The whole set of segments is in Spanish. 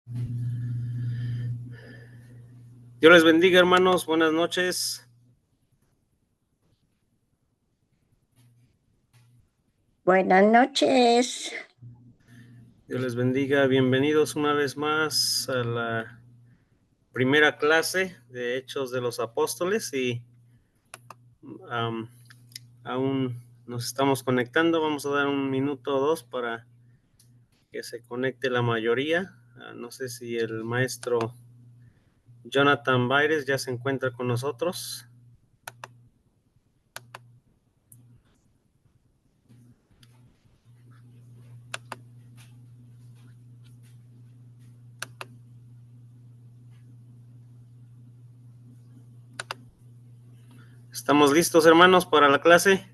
Dios les bendiga, hermanos. Buenas noches. Buenas noches. Dios les bendiga. Bienvenidos una vez más a la primera clase de Hechos de los Apóstoles y aún nos estamos conectando. Vamos a dar un minuto o dos para que se conecte la mayoría. No sé si el maestro Jonathan Baires ya se encuentra con nosotros. ¿Estamos listos, hermanos, para la clase?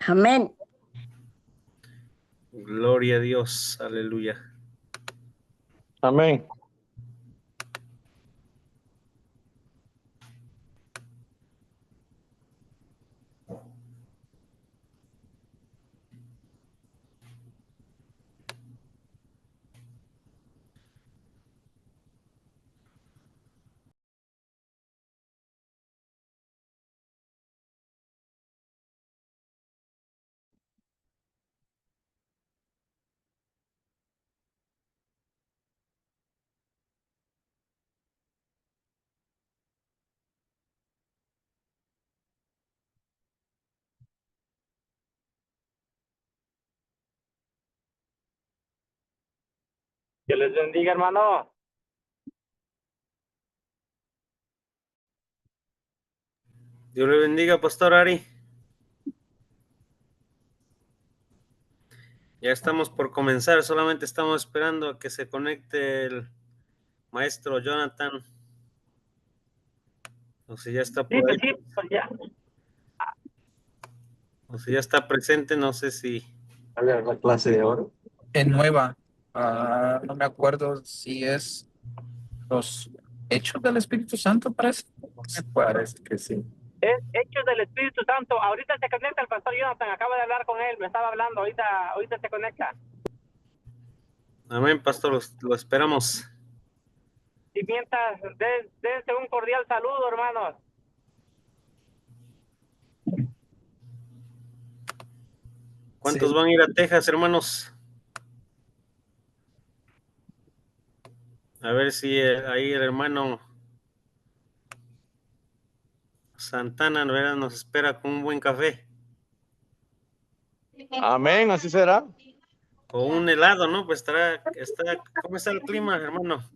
Amén. Gloria a Dios. Aleluya. Amén. Que les bendiga, hermano. Dios le bendiga, Pastor Ari. Ya estamos por comenzar, solamente estamos esperando a que se conecte el maestro Jonathan. O si ya está por ahí, Pues ya. o si ya está presente, no sé si. A ver, la clase de oro. Es nueva. No me acuerdo si es los Hechos del Espíritu Santo, parece. Me parece que sí. Es Hechos del Espíritu Santo. Ahorita se conecta el pastor Jonathan. Acabo de hablar con él. Me estaba hablando. Ahorita se conecta. Amén, pastor, lo esperamos. Y mientras, dense un cordial saludo, hermanos. ¿Cuántos Sí. van a ir a Texas, hermanos? A ver si ahí el hermano Santana, ¿verdad?, nos espera con un buen café. Amén, así será. O un helado, ¿no? Pues ¿cómo está el clima, hermano?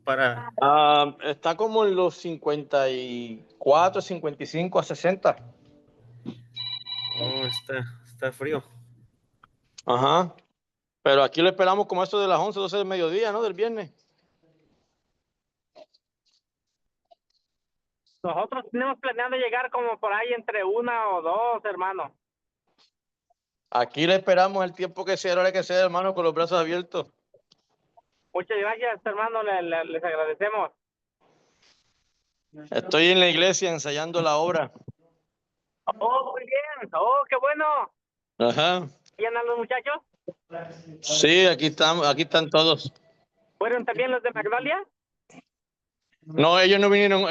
Está como en los 54, 55 a 60. Oh, está frío. Ajá. Pero aquí lo esperamos como esto de las 11, 12 del mediodía, ¿no? Del viernes. Nosotros tenemos planeando llegar como por ahí entre 1 o 2, hermano. Aquí le esperamos el tiempo que sea, hora que sea, hermano, con los brazos abiertos. Muchas gracias, hermano, les agradecemos. Estoy en la iglesia ensayando la obra. Oh, muy bien. Oh, qué bueno. Ajá. ¿Y andan los muchachos? Sí, aquí están todos. ¿Fueron también los de Magnolia? No, ellos no vinieron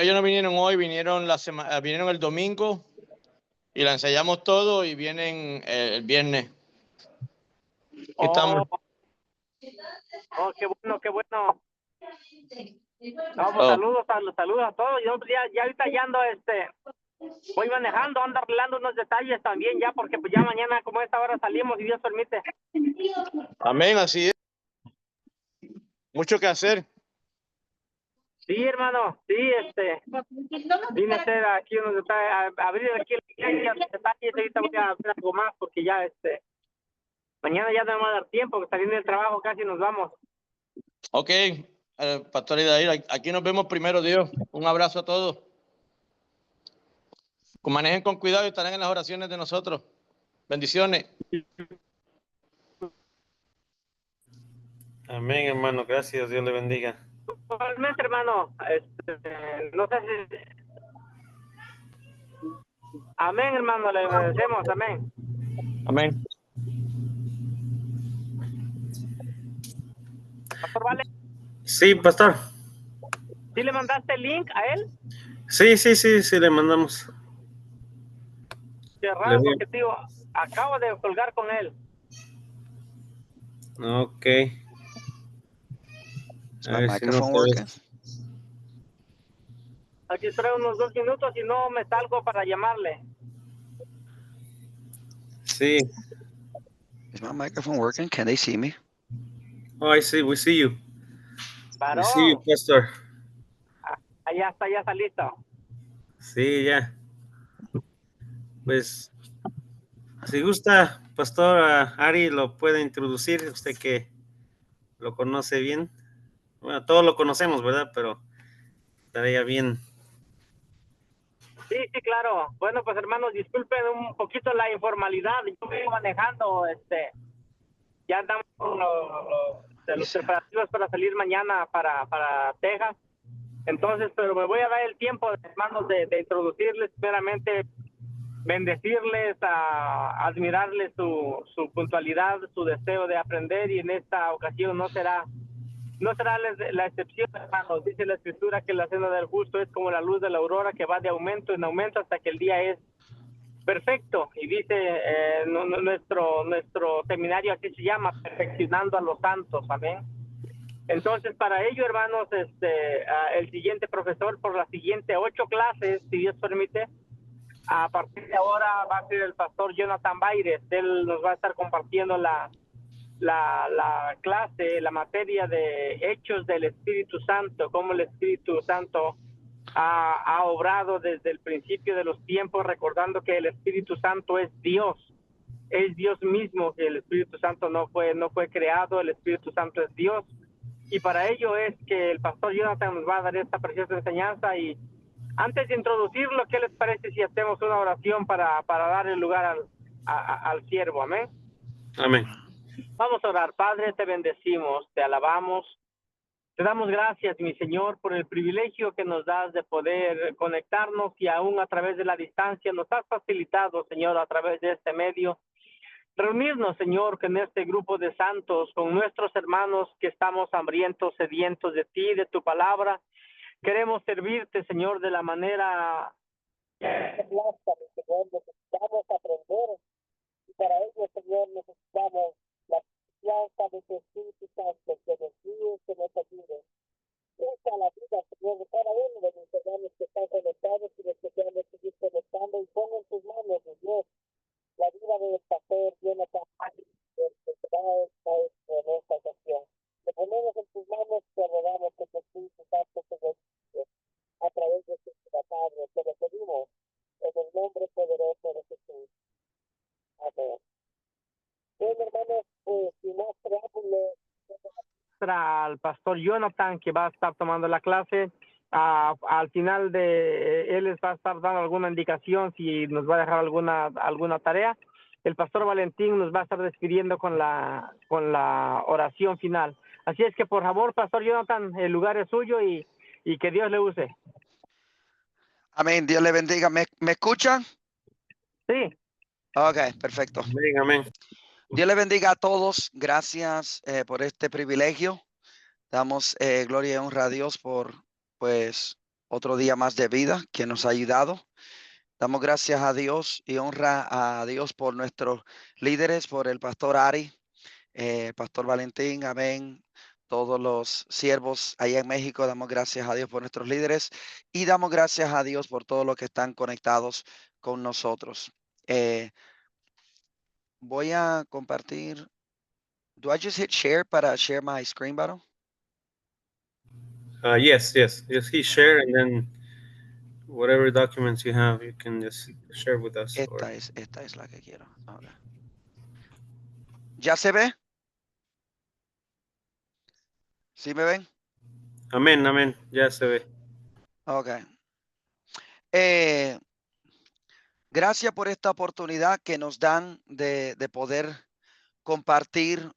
hoy, vinieron el domingo y la ensayamos todo y vienen el viernes. Aquí estamos. Oh, qué bueno, qué bueno. No, pues saludos a todos. Yo ya ahorita ya ando, voy manejando, ando arreglando unos detalles también ya, porque pues ya mañana como a esta hora salimos, si Dios permite. Amén, así es. Mucho que hacer. Sí, hermano, sí, vine a hacer aquí unos detalles, a abrir aquí los detalles, ahorita voy a hacer algo más, porque ya, mañana ya no me va a dar tiempo, que saliendo del trabajo casi nos vamos. Ok, Pastor Idair, aquí nos vemos primero, Dios. Un abrazo a todos. Manejen con cuidado y estarán en las oraciones de nosotros. Bendiciones. Amén, hermano, gracias, Dios le bendiga. Igualmente, hermano, no sé si... Amén, hermano, le agradecemos, amén. Amén. Pastor Vale, Sí, pastor. ¿sí le mandaste el link a él? Sí, le mandamos. Qué Le raro, voy- porque tío, acabo de colgar con él. Ok. Is A my ver si no microphone se working? ve. Aquí espero unos 2 minutos y no me salgo para llamarle. Sí. Is my microphone working? Can they see me? Oh, I see. We see you. We see you, Varón, pastor. allá está, ya está listo. Sí, ya. Pues, si gusta, pastor Ari, lo puede introducir. Usted que lo conoce bien. Bueno, todos lo conocemos, ¿verdad? Pero estaría bien. Sí, sí, claro. Bueno, pues hermanos, disculpen un poquito la informalidad. Yo vengo manejando, ya andamos con los preparativos para salir mañana para Texas. Entonces, pero me voy a dar el tiempo, hermanos, de introducirles primeramente, bendecirles, admirarles su puntualidad, su deseo de aprender, y en esta ocasión no será la excepción, hermanos. Dice la Escritura que la senda del justo es como la luz de la aurora, que va de aumento en aumento hasta que el día es perfecto. Y dice nuestro seminario, así se llama, perfeccionando a los santos. Amén. Entonces, para ello, hermanos, el siguiente profesor por las siguientes 8 clases, si Dios permite, a partir de ahora va a ser el pastor Jonathan Baires. Él nos va a estar compartiendo la clase, la materia de hechos del Espíritu Santo, cómo el Espíritu Santo ha obrado desde el principio de los tiempos, recordando que el Espíritu Santo es Dios mismo, que el Espíritu Santo no fue creado, el Espíritu Santo es Dios. Y para ello es que el pastor Jonathan nos va a dar esta preciosa enseñanza. Y antes de introducirlo, ¿qué les parece si hacemos una oración para dar el lugar al siervo? Amén. Amén. Vamos a orar. Padre, te bendecimos, te alabamos, te damos gracias, mi Señor, por el privilegio que nos das de poder conectarnos, y aún a través de la distancia nos has facilitado, Señor, a través de este medio, reunirnos, Señor, con este grupo de santos, con nuestros hermanos que estamos hambrientos, sedientos de ti, de tu palabra. Queremos servirte, Señor, de la manera que necesitamos aprender, y para ello, Señor, necesitamos la confianza de tu Espíritu Santo, que nos guíe, que nos ayude. Usa la vida, Señor, de cada uno de mis hermanos que están conectados y los que quieran seguir conectando, y pon en tus manos, Dios, la vida del pastor Jonathan en esta ocasión. Te ponemos en tus manos, te rogamos que tu Espíritu Santo te bendiga a través de tu Padre. Te lo pedimos en el nombre poderoso de Jesús. Amén. Bueno, hermanos, pues sin más preámbulo, al pastor Jonathan, que va a estar tomando la clase. Al final de él les va a estar dando alguna indicación, si nos va a dejar alguna tarea. El pastor Valentín nos va a estar despidiendo con la oración final. Así es que, por favor, pastor Jonathan, el lugar es suyo, y que Dios le use. Amén. Dios le bendiga. ¿Me escuchan? Sí. Ok, perfecto. Amén, amén. Dios le bendiga a todos. Gracias por este privilegio. Damos gloria y honra a Dios por, pues, otro día más de vida que nos ha ayudado. Damos gracias a Dios y honra a Dios por nuestros líderes, por el pastor Ari, pastor Valentín, amén. Todos los siervos allá en México, damos gracias a Dios por nuestros líderes, y damos gracias a Dios por todos los que están conectados con nosotros. Voy a compartir. Do I just hit share para share my screen button? Yes. Just hit share, and then whatever documents you have, you can just share with us. Esta es la que quiero. Okay. ¿Ya se ve? ¿Sí me ven? Amén, amén. Ya se ve. Ok. Gracias por esta oportunidad que nos dan de poder compartir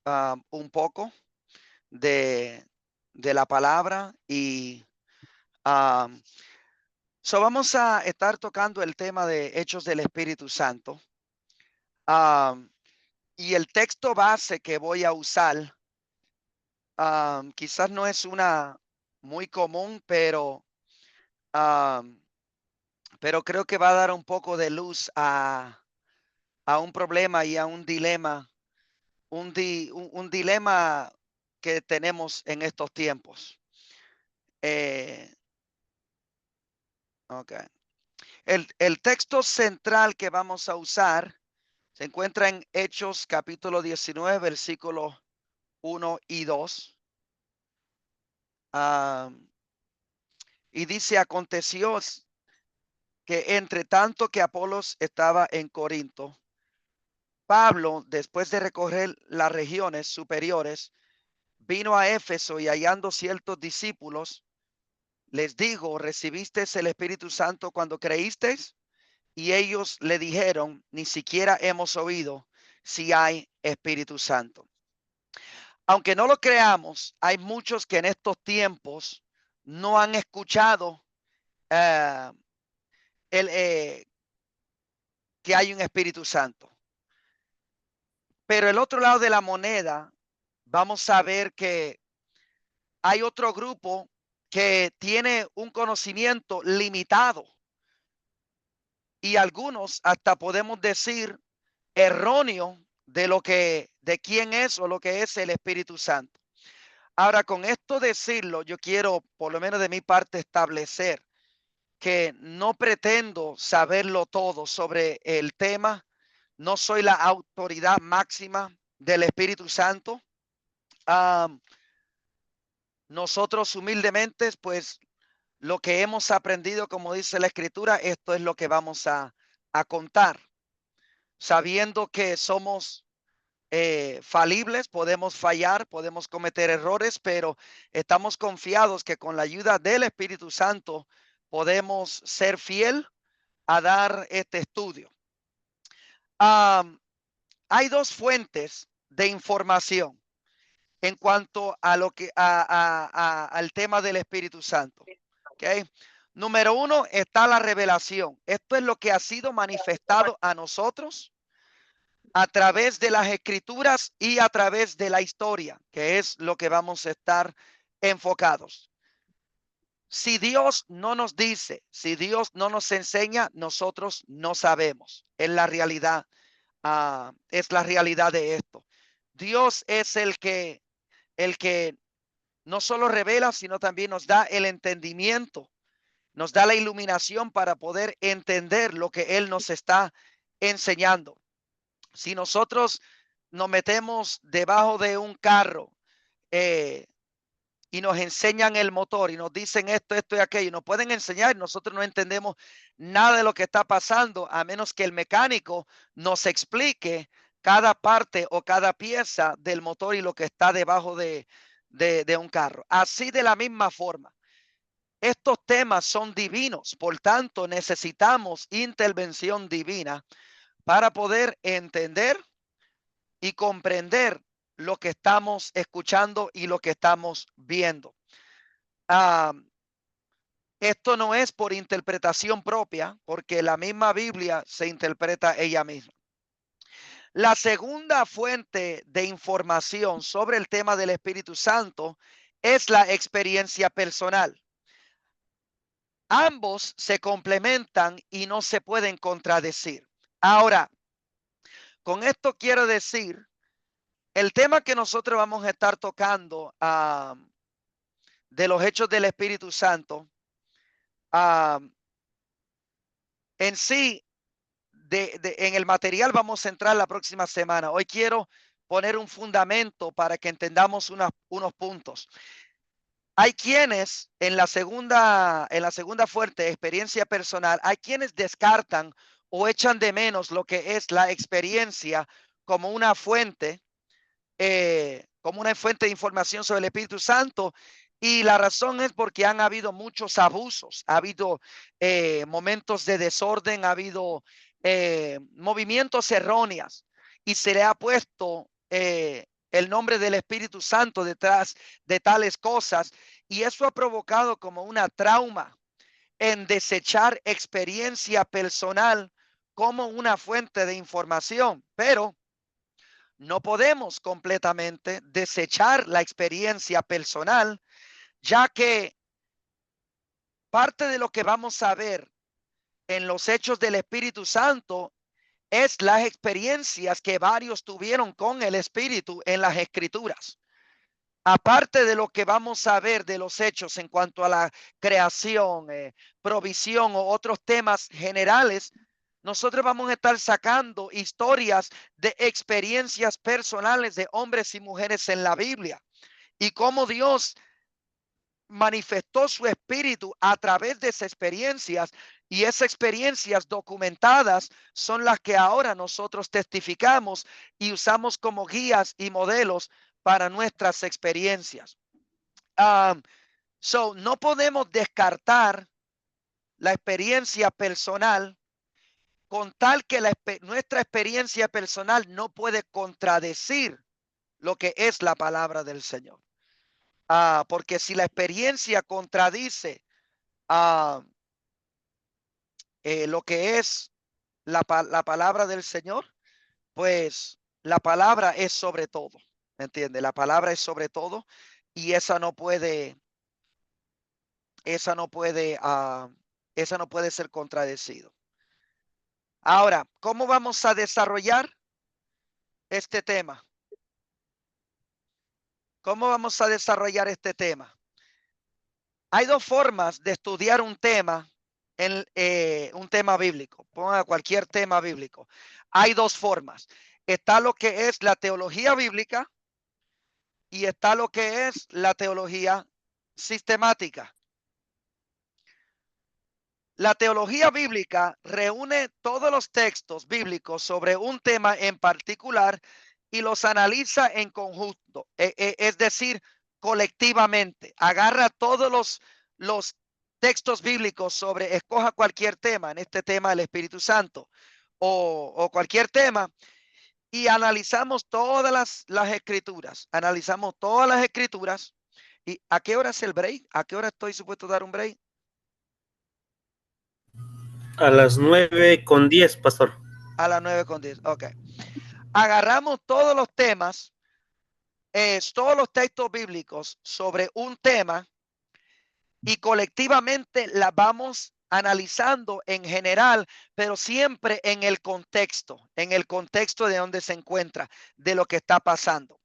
un poco de la palabra. Y vamos a estar tocando el tema de Hechos del Espíritu Santo. Y el texto base que voy a usar quizás no es una muy común, pero creo que va a dar un poco de luz a un problema y a un dilema, un dilema que tenemos en estos tiempos. Okay. El texto central que vamos a usar se encuentra en Hechos capítulo 19, versículos 1 y 2. Y dice, aconteció que entre tanto que Apolos estaba en Corinto, Pablo, después de recorrer las regiones superiores, vino a Éfeso y hallando ciertos discípulos, les digo, ¿recibisteis el Espíritu Santo cuando creísteis? Y ellos le dijeron, ni siquiera hemos oído si hay Espíritu Santo. Aunque no lo creamos, hay muchos que en estos tiempos no han escuchado que hay un Espíritu Santo. Pero el otro lado de la moneda, vamos a ver que hay otro grupo que tiene un conocimiento limitado. Y algunos hasta podemos decir erróneo de quién es o lo que es el Espíritu Santo. Ahora, con esto decirlo, yo quiero, por lo menos de mi parte, establecer que no pretendo saberlo todo sobre el tema. No soy la autoridad máxima del Espíritu Santo. Nosotros humildemente, pues lo que hemos aprendido, como dice la Escritura, esto es lo que vamos a contar. Sabiendo que somos falibles, podemos fallar, podemos cometer errores, pero estamos confiados que con la ayuda del Espíritu Santo podemos ser fiel a dar este estudio. Hay dos fuentes de información en cuanto a lo que al tema del Espíritu Santo. Okay. Número uno está la revelación. Esto es lo que ha sido manifestado a nosotros a través de las escrituras y a través de la historia, que es lo que vamos a estar enfocados. Si Dios no nos dice, si Dios no nos enseña, nosotros no sabemos. Es la realidad, es la realidad de esto. Dios es el que no solo revela, sino también nos da el entendimiento, nos da la iluminación para poder entender lo que Él nos está enseñando. Si nosotros nos metemos debajo de un carro y nos enseñan el motor y nos dicen esto y aquello, nos pueden enseñar, nosotros no entendemos nada de lo que está pasando a menos que el mecánico nos explique cada parte o cada pieza del motor y lo que está debajo de un carro. Así de la misma forma, estos temas son divinos, por tanto necesitamos intervención divina para poder entender y comprender lo que estamos escuchando y lo que estamos viendo. Esto no es por interpretación propia, porque la misma Biblia se interpreta ella misma. La segunda fuente de información sobre el tema del Espíritu Santo es la experiencia personal. Ambos se complementan y no se pueden contradecir. Ahora, con esto quiero decir, el tema que nosotros vamos a estar tocando de los hechos del Espíritu Santo, en sí, en el material vamos a entrar la próxima semana. Hoy quiero poner un fundamento para que entendamos unos puntos. Hay quienes en la segunda fuerte experiencia personal, hay quienes descartan o echan de menos lo que es la experiencia como una fuente de información sobre el Espíritu Santo. Y la razón es porque han habido muchos abusos, ha habido momentos de desorden, ha habido movimientos erróneos y se le ha puesto el nombre del Espíritu Santo detrás de tales cosas, y eso ha provocado como una trauma en desechar experiencia personal como una fuente de información. Pero no podemos completamente desechar la experiencia personal, ya que parte de lo que vamos a ver en los hechos del Espíritu Santo es las experiencias que varios tuvieron con el Espíritu en las Escrituras. Aparte de lo que vamos a ver de los hechos en cuanto a la creación, provisión o otros temas generales, nosotros vamos a estar sacando historias de experiencias personales de hombres y mujeres en la Biblia y cómo Dios manifestó su espíritu a través de esas experiencias, y esas experiencias documentadas son las que ahora nosotros testificamos y usamos como guías y modelos para nuestras experiencias. No podemos descartar la experiencia personal con tal que nuestra experiencia personal no puede contradecir lo que es la palabra del Señor. Porque si la experiencia contradice lo que es la palabra del Señor, pues la palabra es sobre todo, ¿me entiende? La palabra es sobre todo, y esa no puede ser contradecido. Ahora, ¿cómo vamos a desarrollar este tema? ¿Cómo vamos a desarrollar este tema? Hay dos formas de estudiar un tema, un tema bíblico. Ponga cualquier tema bíblico. Hay dos formas. Está lo que es la teología bíblica y está lo que es la teología sistemática. La teología bíblica reúne todos los textos bíblicos sobre un tema en particular y los analiza en conjunto, es decir, colectivamente. Agarra todos los textos bíblicos sobre, escoja cualquier tema, en este tema el Espíritu Santo o cualquier tema, y analizamos todas las escrituras. Analizamos todas las escrituras. ¿Y a qué hora es el break? ¿A qué hora estoy supuesto a dar un break? A las 9:10, pastor. A las 9:10. Ok. Agarramos todos los temas, todos los textos bíblicos sobre un tema, y colectivamente la vamos analizando en general, pero siempre en el contexto de donde se encuentra, de lo que está pasando.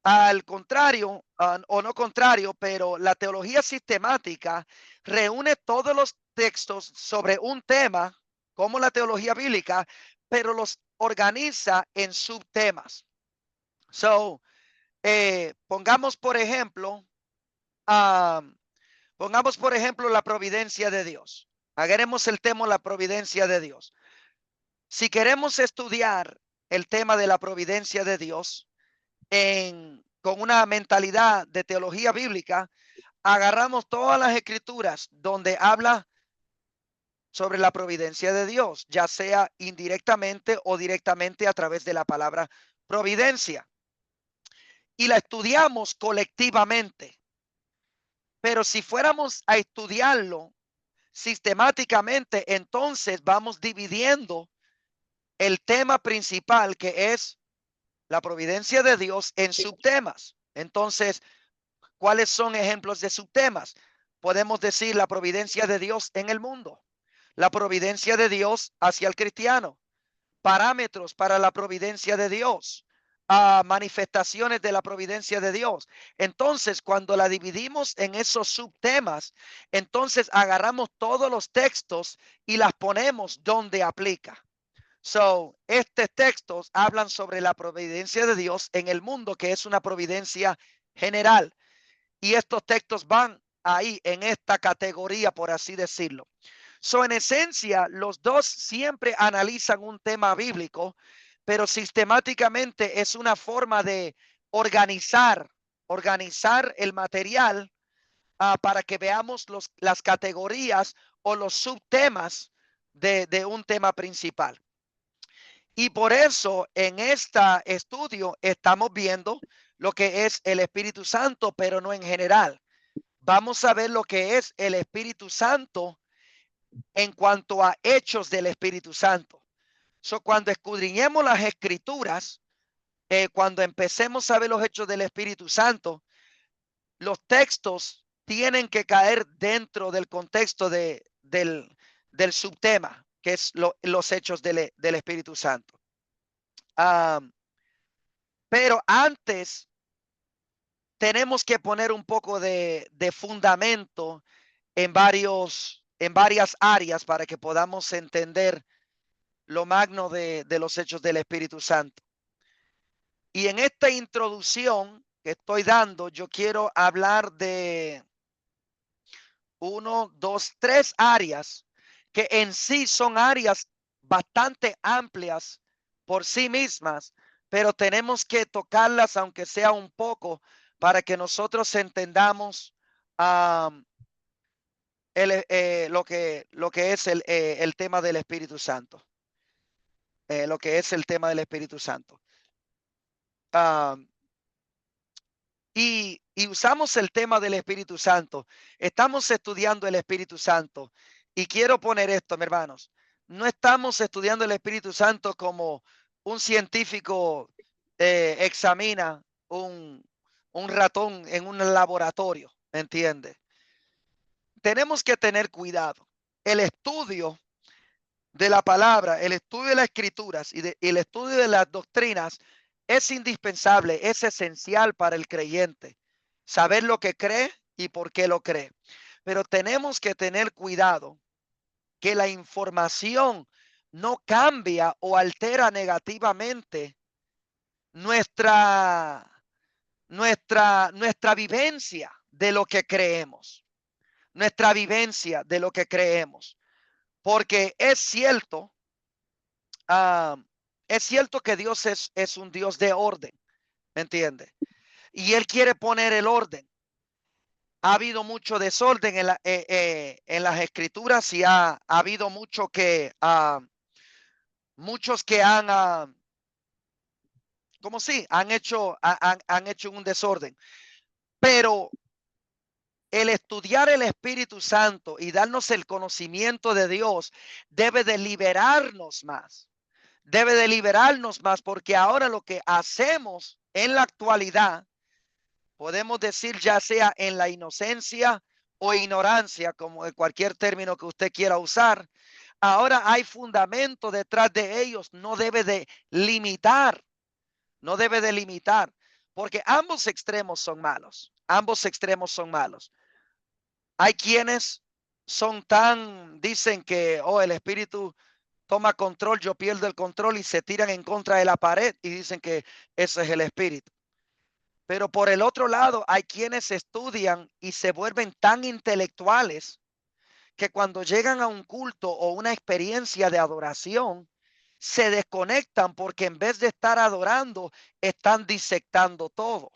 Al contrario, o no contrario, pero la teología sistemática reúne todos los textos sobre un tema, como la teología bíblica, pero los organiza en subtemas. Pongamos por ejemplo la providencia de Dios. Agarremos el tema la providencia de Dios. Si queremos estudiar el tema de la providencia de Dios con una mentalidad de teología bíblica, agarramos todas las escrituras donde habla sobre la providencia de Dios, ya sea indirectamente o directamente a través de la palabra providencia, y la estudiamos colectivamente. Pero si fuéramos a estudiarlo sistemáticamente, entonces vamos dividiendo el tema principal, que es la providencia de Dios, en subtemas. Entonces, ¿cuáles son ejemplos de subtemas? Podemos decir la providencia de Dios en el mundo, la providencia de Dios hacia el cristiano, parámetros para la providencia de Dios, manifestaciones de la providencia de Dios. Entonces, cuando la dividimos en esos subtemas, entonces agarramos todos los textos y las ponemos donde aplica. Estos textos hablan sobre la providencia de Dios en el mundo, que es una providencia general. Y estos textos van ahí en esta categoría, por así decirlo. En esencia, los dos siempre analizan un tema bíblico, pero sistemáticamente es una forma de organizar el material para que veamos las categorías o los subtemas de un tema principal. Y por eso en este estudio estamos viendo lo que es el Espíritu Santo, pero no en general. Vamos a ver lo que es el Espíritu Santo en cuanto a hechos del Espíritu Santo. Cuando escudriñemos las escrituras, cuando empecemos a ver los hechos del Espíritu Santo, los textos tienen que caer dentro del contexto del subtema, que es los hechos del Espíritu Santo. Pero antes tenemos que poner un poco de fundamento en varias áreas para que podamos entender lo magno de los hechos del Espíritu Santo. Y en esta introducción que estoy dando, yo quiero hablar de 1, 2, 3 áreas que en sí son áreas bastante amplias por sí mismas, pero tenemos que tocarlas aunque sea un poco para que nosotros entendamos lo que es el tema del Espíritu Santo. Lo que es el tema del Espíritu Santo. Y usamos el tema del Espíritu Santo. Estamos estudiando el Espíritu Santo. Y quiero poner esto, mis hermanos. No estamos estudiando el Espíritu Santo como un científico examina un ratón en un laboratorio. ¿Entiende? Tenemos que tener cuidado. El estudio de la palabra, el estudio de las escrituras y el estudio de las doctrinas es indispensable, es esencial para el creyente. Saber lo que cree y por qué lo cree. Pero tenemos que tener cuidado que la información no cambia o altera negativamente nuestra vivencia de lo que creemos. Nuestra vivencia de lo que creemos. Porque es cierto que Dios es un Dios de orden, ¿me entiende? Y Él quiere poner el orden. Ha habido mucho desorden en las escrituras y ha habido mucho que muchos que han como si han hecho un desorden. Pero el estudiar el Espíritu Santo y darnos el conocimiento de Dios debe de liberarnos más. Debe de liberarnos más, porque ahora lo que hacemos en la actualidad, podemos decir ya sea en la inocencia o ignorancia, como en cualquier término que usted quiera usar, ahora hay fundamento detrás de ellos. No debe de limitar, porque ambos extremos son malos. Ambos extremos son malos. Hay quienes dicen que, el Espíritu toma control, yo pierdo el control, y se tiran en contra de la pared y dicen que ese es el Espíritu. Pero por el otro lado, hay quienes estudian y se vuelven tan intelectuales que cuando llegan a un culto o una experiencia de adoración, se desconectan, porque en vez de estar adorando, están disectando todo.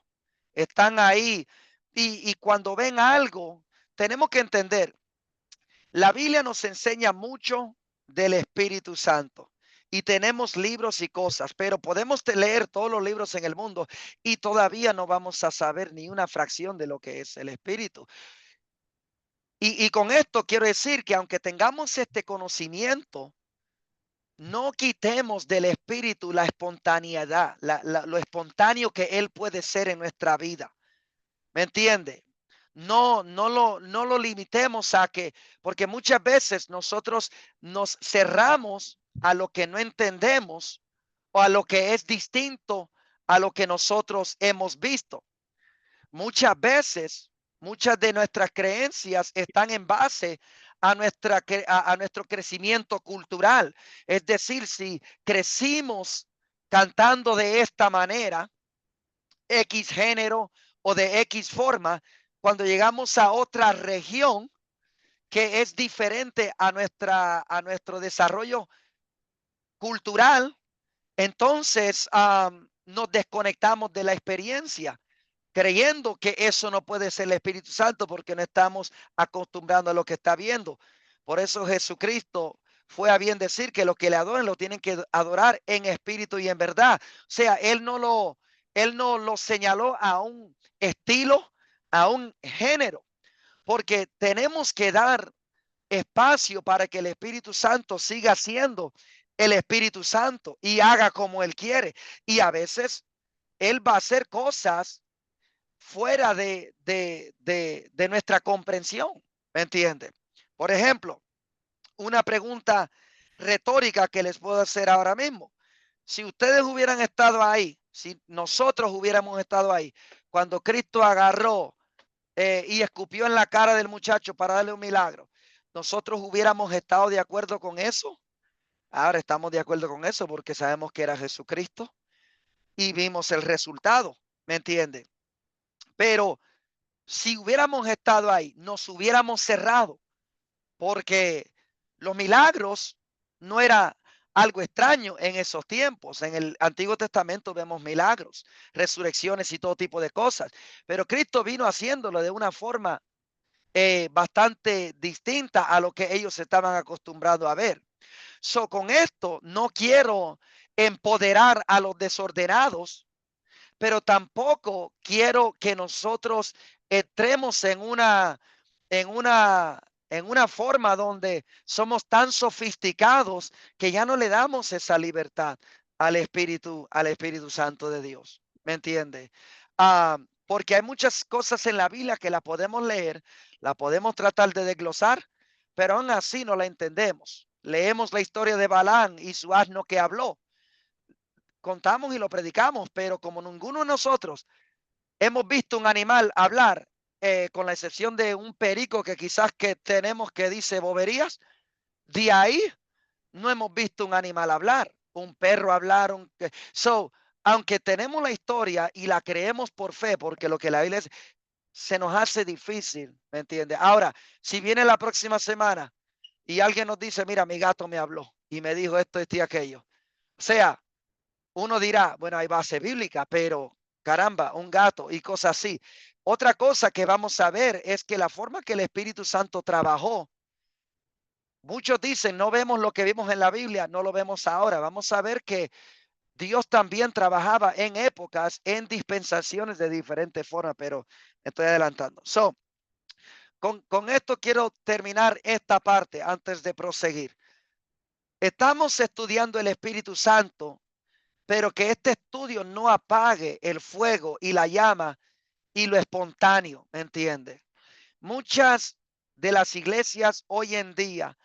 Están ahí y cuando ven algo, tenemos que entender, la Biblia nos enseña mucho del Espíritu Santo y tenemos libros y cosas, pero podemos leer todos los libros en el mundo y todavía no vamos a saber ni una fracción de lo que es el Espíritu. Y con esto quiero decir que aunque tengamos este conocimiento, no quitemos del Espíritu la espontaneidad, lo espontáneo que Él puede ser en nuestra vida. ¿Me entiende? No lo limitemos a que, porque muchas veces nosotros nos cerramos a lo que no entendemos o a lo que es distinto a lo que nosotros hemos visto. Muchas veces, muchas de nuestras creencias están en base a nuestro crecimiento cultural. Es decir, si crecimos cantando de esta manera, X género o de X forma, cuando llegamos a otra región que es diferente a nuestro desarrollo cultural, entonces nos desconectamos de la experiencia, creyendo que eso no puede ser el Espíritu Santo porque no estamos acostumbrando a lo que está viendo. Por eso Jesucristo fue a bien decir que los que le adoren lo tienen que adorar en espíritu y en verdad. O sea, él no lo señaló a un estilo, a un género, porque tenemos que dar espacio para que el Espíritu Santo siga siendo el Espíritu Santo y haga como Él quiere. Y a veces Él va a hacer cosas fuera de nuestra comprensión. ¿Me entiende? Por ejemplo, una pregunta retórica que les puedo hacer ahora mismo. Si ustedes hubieran estado ahí, si nosotros hubiéramos estado ahí, cuando Cristo agarró y escupió en la cara del muchacho para darle un milagro, ¿nosotros hubiéramos estado de acuerdo con eso? Ahora estamos de acuerdo con eso porque sabemos que era Jesucristo y vimos el resultado, ¿me entiende? Pero si hubiéramos estado ahí, nos hubiéramos cerrado, porque los milagros no era algo extraño en esos tiempos. En el Antiguo Testamento vemos milagros, resurrecciones y todo tipo de cosas, pero Cristo vino haciéndolo de una forma bastante distinta a lo que ellos estaban acostumbrados a ver. So, con esto no quiero empoderar a los desordenados, pero tampoco quiero que nosotros entremos en una forma donde somos tan sofisticados que ya no le damos esa libertad al Espíritu Santo de Dios. ¿Me entiende? Porque hay muchas cosas en la Biblia que la podemos leer, la podemos tratar de desglosar, pero aún así no la entendemos. Leemos la historia de Balaam y su asno que habló. Contamos y lo predicamos, pero como ninguno de nosotros hemos visto un animal hablar, con la excepción de un perico que quizás que tenemos que dice boberías, de ahí no hemos visto un animal hablar, un perro hablar. Aunque tenemos la historia y la creemos por fe, porque lo que la Biblia es, se nos hace difícil, ¿me entiende? Ahora, si viene la próxima semana y alguien nos dice, mira, mi gato me habló y me dijo esto, y aquello. O sea, uno dirá, bueno, hay base bíblica, pero caramba, un gato y cosas así. Otra cosa que vamos a ver es que la forma que el Espíritu Santo trabajó, muchos dicen, no vemos lo que vimos en la Biblia, no lo vemos ahora. Vamos a ver que Dios también trabajaba en épocas, en dispensaciones de diferentes formas, pero estoy adelantando. Con esto quiero terminar esta parte antes de proseguir. Estamos estudiando el Espíritu Santo, pero que este estudio no apague el fuego y la llama y lo espontáneo, ¿me entiende? Muchas de las iglesias hoy en día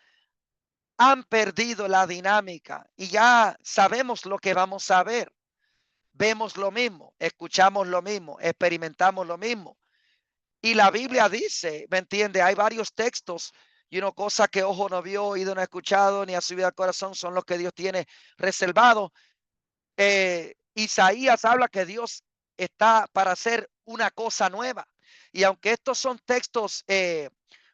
han perdido la dinámica y ya sabemos lo que vamos a ver. Vemos lo mismo, escuchamos lo mismo, experimentamos lo mismo. Y la Biblia dice, ¿me entiende? Hay varios textos y una cosa que ojo no vio, oído no ha escuchado, ni ha subido al corazón, son los que Dios tiene reservado. Isaías habla que Dios está para hacer una cosa nueva. Y aunque estos son textos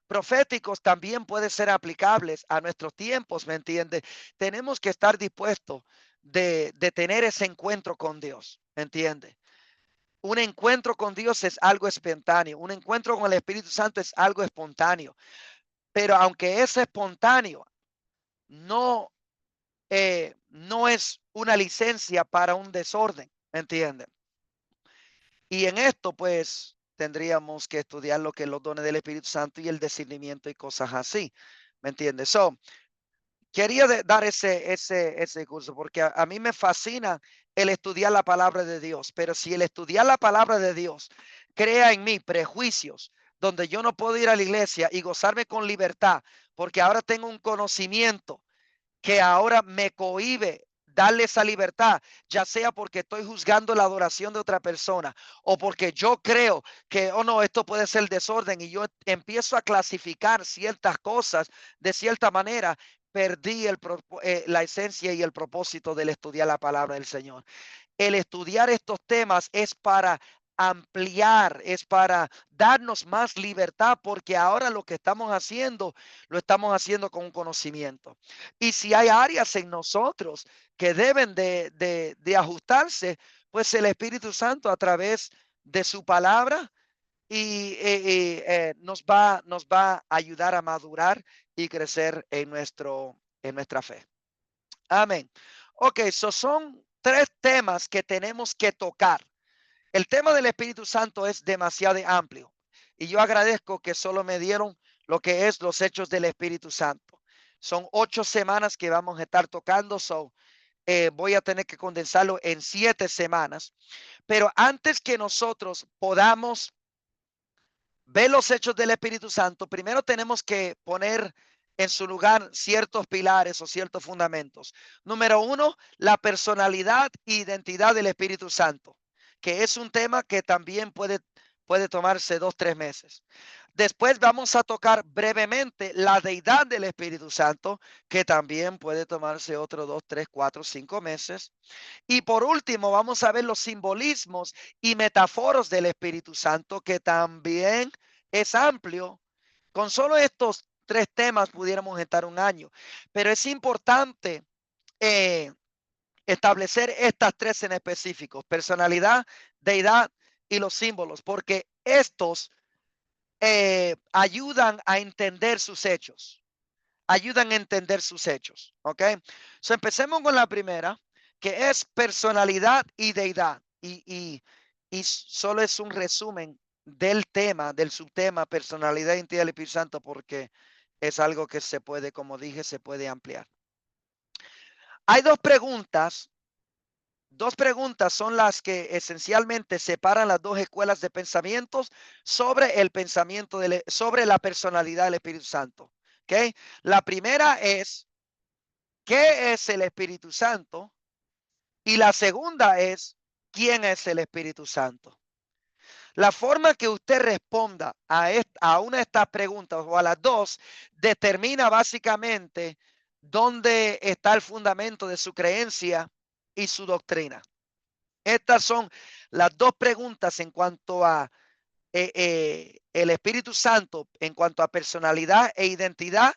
proféticos, también pueden ser aplicables a nuestros tiempos, ¿me entiende? Tenemos que estar dispuestos de tener ese encuentro con Dios, ¿me entiende? Un encuentro con Dios es algo espontáneo. Un encuentro con el Espíritu Santo es algo espontáneo. Pero aunque es espontáneo, no es una licencia para un desorden, ¿me entienden? Y en esto, pues, tendríamos que estudiar lo que es los dones del Espíritu Santo y el discernimiento y cosas así, ¿me entiendes? Quería dar ese curso porque a mí me fascina el estudiar la palabra de Dios, pero si el estudiar la palabra de Dios crea en mí prejuicios donde yo no puedo ir a la iglesia y gozarme con libertad porque ahora tengo un conocimiento que ahora me cohíbe darle esa libertad, ya sea porque estoy juzgando la adoración de otra persona o porque yo creo que, oh no, esto puede ser desorden y yo empiezo a clasificar ciertas cosas de cierta manera, perdí la esencia y el propósito del estudiar la palabra del Señor. El estudiar estos temas es para ampliar, es para darnos más libertad, porque ahora lo que estamos haciendo, lo estamos haciendo con un conocimiento. Y si hay áreas en nosotros que deben de ajustarse, pues el Espíritu Santo a través de su palabra nos va a ayudar a madurar y crecer en nuestra fe. Amén. Ok, son 3 temas que tenemos que tocar. El tema del Espíritu Santo es demasiado amplio y yo agradezco que solo me dieron lo que es los hechos del Espíritu Santo. Son 8 semanas que vamos a estar tocando. Voy a tener que condensarlo en 7 semanas. Pero antes que nosotros podamos ver los hechos del Espíritu Santo, primero tenemos que poner en su lugar ciertos pilares o ciertos fundamentos. Número 1, la personalidad e identidad del Espíritu Santo, que es un tema que también puede tomarse 2-3 meses. Después vamos a tocar brevemente la deidad del Espíritu Santo, que también puede tomarse otro 2, 3, 4, 5 meses. Y por último, vamos a ver los simbolismos y metáforos del Espíritu Santo, que también es amplio. Con solo estos 3 temas pudiéramos estar un año, pero es importante establecer estas 3 en específico: personalidad, deidad y los símbolos, porque estos ayudan a entender sus hechos. Ayudan a entender sus hechos. ¿Ok? So, empecemos con la primera, que es personalidad y deidad. Y solo es un resumen del tema, del subtema personalidad y identidad del Espíritu Santo, porque es algo que se puede, como dije, se puede ampliar. Hay 2 preguntas. 2 preguntas son las que esencialmente separan las 2 escuelas de pensamientos sobre el pensamiento, sobre la personalidad del Espíritu Santo. ¿Okay? La primera es, ¿qué es el Espíritu Santo? Y la segunda es, ¿quién es el Espíritu Santo? La forma que usted responda a una de estas preguntas o a las 2 determina básicamente dónde está el fundamento de su creencia y su doctrina. Estas son las 2 preguntas en cuanto a el Espíritu Santo, en cuanto a personalidad e identidad,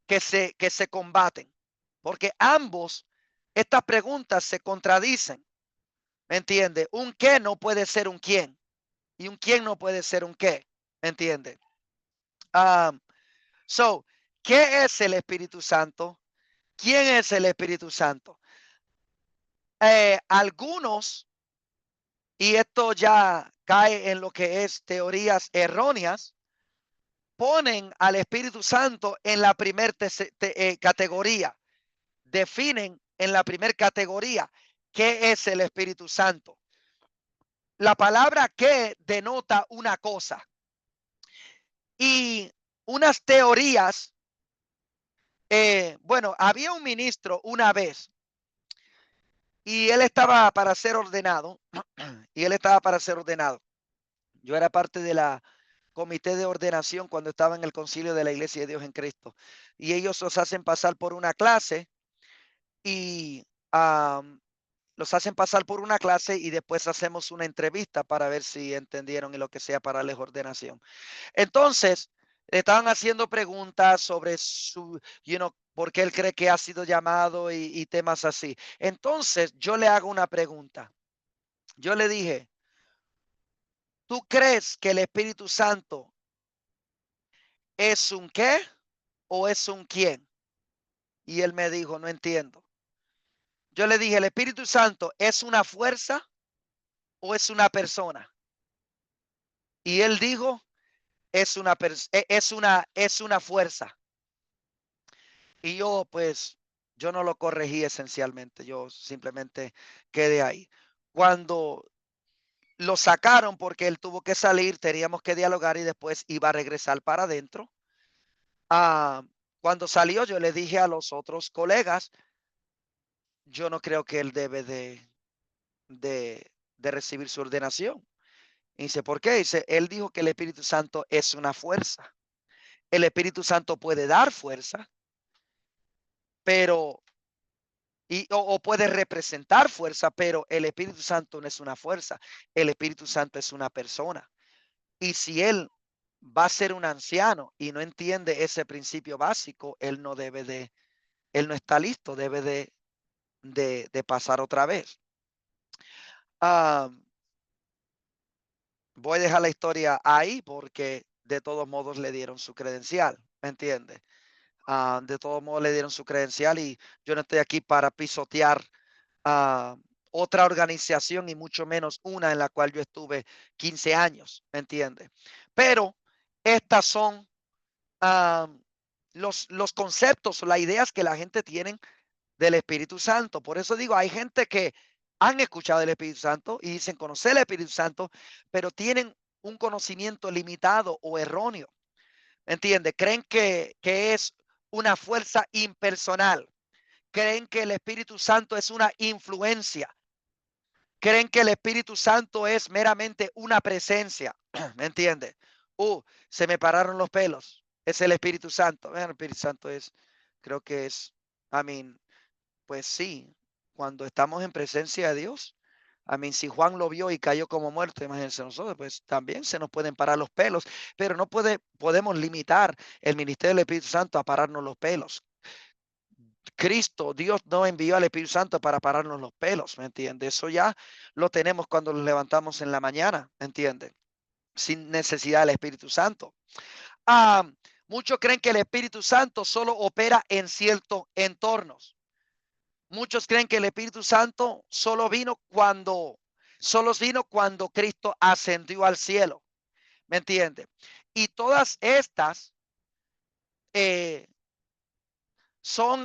que se combaten, porque estas preguntas se contradicen. ¿Me entiende? Un qué no puede ser un quién, y un quién no puede ser un qué. ¿Me entiende? ¿Qué es el Espíritu Santo? ¿Quién es el Espíritu Santo? Algunos, y esto ya cae en lo que es teorías erróneas, ponen al Espíritu Santo en la primera categoría. Definen en la primera categoría qué es el Espíritu Santo. La palabra "qué" denota una cosa. Y unas teorías, bueno, había un ministro una vez y él estaba para ser ordenado. Yo era parte de la comité de ordenación cuando estaba en el concilio de la Iglesia de Dios en Cristo. Y ellos los hacen pasar por una clase y después hacemos una entrevista para ver si entendieron y lo que sea para la ordenación. Entonces, le estaban haciendo preguntas sobre su, por qué él cree que ha sido llamado y temas así. Entonces, yo le hago una pregunta. Yo le dije, ¿tú crees que el Espíritu Santo es un qué o es un quién? Y él me dijo, no entiendo. Yo le dije, ¿el Espíritu Santo es una fuerza o es una persona? Y él dijo, es una fuerza. Y yo, pues, yo no lo corregí esencialmente. Yo simplemente quedé ahí. Cuando lo sacaron, porque él tuvo que salir, teníamos que dialogar y después iba a regresar para adentro. Cuando salió, yo le dije a los otros colegas, yo no creo que él debe de recibir su ordenación. Y dice, ¿por qué? Dice, él dijo que el Espíritu Santo es una fuerza. El Espíritu Santo puede dar fuerza, pero o puede representar fuerza, pero el Espíritu Santo no es una fuerza. El Espíritu Santo es una persona. Y si él va a ser un anciano y no entiende ese principio básico, él no está listo, debe de pasar otra vez. Voy a dejar la historia ahí porque de todos modos le dieron su credencial, ¿me entiende? De todos modos le dieron su credencial y yo no estoy aquí para pisotear otra organización y mucho menos una en la cual yo estuve 15 años, ¿me entiende? Pero estas son los conceptos o las ideas que la gente tiene del Espíritu Santo. Por eso digo, hay gente que han escuchado del Espíritu Santo y dicen conocer el Espíritu Santo, pero tienen un conocimiento limitado o erróneo. ¿Entiende? Creen que es una fuerza impersonal. Creen que el Espíritu Santo es una influencia. Creen que el Espíritu Santo es meramente una presencia. ¿Me entiende? Se me pararon los pelos. Es el Espíritu Santo. El Espíritu Santo es, creo que es, pues sí, cuando estamos en presencia de Dios, si Juan lo vio y cayó como muerto, imagínense nosotros, pues también se nos pueden parar los pelos, pero no podemos limitar el ministerio del Espíritu Santo a pararnos los pelos. Cristo, Dios no envió al Espíritu Santo para pararnos los pelos, ¿me entiende? Eso ya lo tenemos cuando nos levantamos en la mañana, ¿me entiende? Sin necesidad del Espíritu Santo. Muchos creen que el Espíritu Santo solo opera en ciertos entornos. Muchos creen que el Espíritu Santo solo vino cuando Cristo ascendió al cielo. ¿Me entiende? Y todas estas son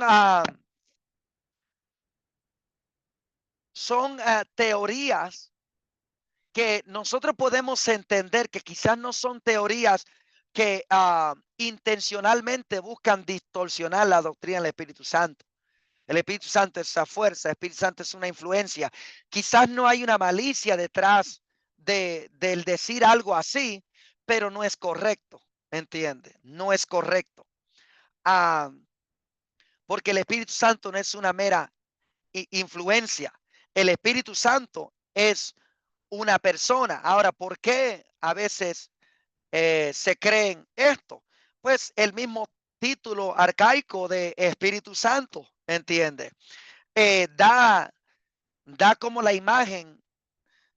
teorías que nosotros podemos entender que quizás no son teorías que intencionalmente buscan distorsionar la doctrina del Espíritu Santo. El Espíritu Santo es esa fuerza, el Espíritu Santo es una influencia. Quizás no hay una malicia detrás del decir algo así, pero no es correcto, ¿entiende? No es correcto. Porque el Espíritu Santo no es una mera influencia. El Espíritu Santo es una persona. Ahora, ¿por qué a veces se creen esto? Pues el mismo título arcaico de Espíritu Santo, ¿entiende? Da como la imagen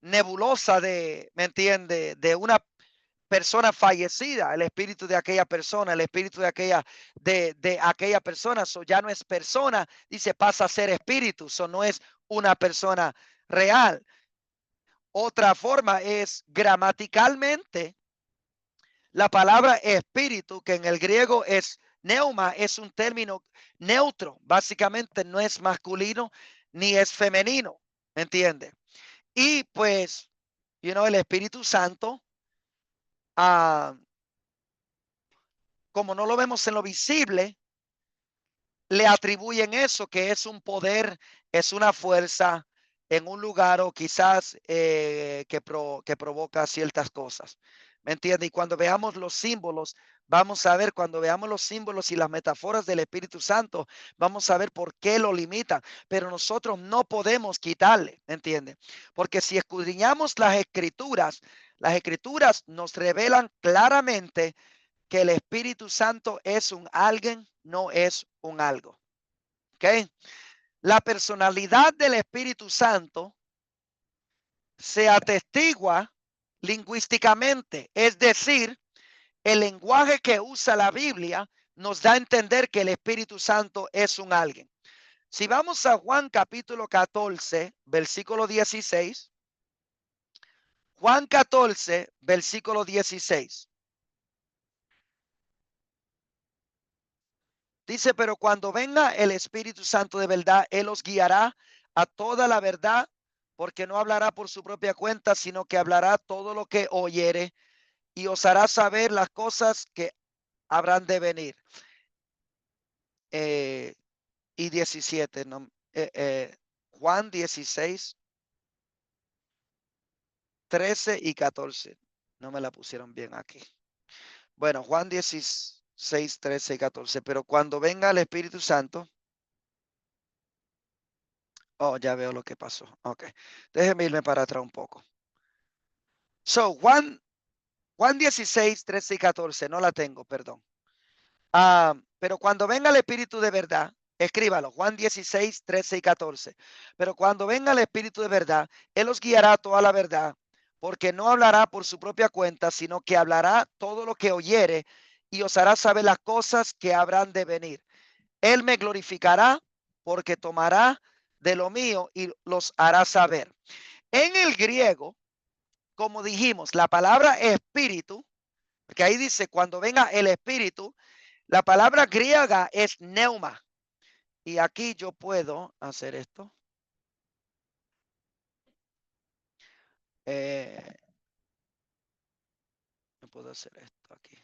nebulosa ¿me entiende? De una persona fallecida, el espíritu de aquella persona, el espíritu de aquella persona. Eso ya no es persona, dice, pasa a ser espíritu, eso no es una persona real. Otra forma es gramaticalmente, la palabra espíritu, que en el griego es neuma, es un término neutro, básicamente no es masculino ni es femenino, ¿me entiende? Y pues, el Espíritu Santo, como no lo vemos en lo visible, le atribuyen eso, que es un poder, es una fuerza en un lugar o quizás que provoca ciertas cosas. ¿Me entiende? Y cuando veamos los símbolos, cuando veamos los símbolos y las metáforas del Espíritu Santo, vamos a ver por qué lo limitan. Pero nosotros no podemos quitarle, ¿me entiende? Porque si escudriñamos las escrituras nos revelan claramente que el Espíritu Santo es un alguien, no es un algo. ¿Ok? La personalidad del Espíritu Santo se atestigua lingüísticamente, es decir, el lenguaje que usa la Biblia nos da a entender que el Espíritu Santo es un alguien. Si vamos a Juan capítulo 14, versículo 16, Juan 14, versículo 16. Dice, pero cuando venga el Espíritu Santo de verdad, Él os guiará a toda la verdad, porque no hablará por su propia cuenta, sino que hablará todo lo que oyere y os hará saber las cosas que habrán de venir. Y 17, no, Juan 16, 13 y 14. No me la pusieron bien aquí. Bueno, Juan 16, 13 y 14. Pero cuando venga el Espíritu Santo. Oh, ya veo lo que pasó. Ok. Déjeme irme para atrás un poco. So, Juan 16, 13 y 14. No la tengo, perdón. Pero cuando venga el Espíritu de verdad, escríbalo. Juan 16, 13 y 14. Pero cuando venga el Espíritu de verdad, Él os guiará a toda la verdad, porque no hablará por su propia cuenta, sino que hablará todo lo que oyere y os hará saber las cosas que habrán de venir. Él me glorificará porque tomará de lo mío y los hará saber. En el griego, como dijimos, la palabra espíritu, que ahí dice cuando venga el espíritu, La palabra griega es neuma. Y aquí yo puedo hacer esto. No puedo hacer esto aquí.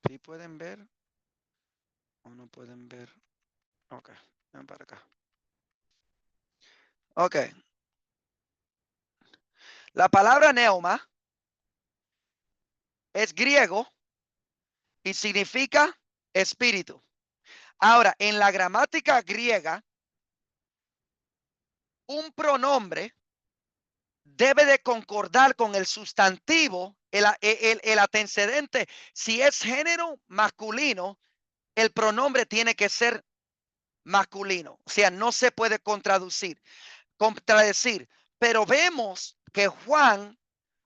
¿Sí pueden ver o no pueden ver? Ok, ven para acá. Ok. La palabra neuma es griego y significa espíritu. Ahora, en la gramática griega, un pronombre debe de concordar con el sustantivo, el antecedente. Si es género masculino, el pronombre tiene que ser masculino. O sea, no se puede contradecir. Pero vemos que Juan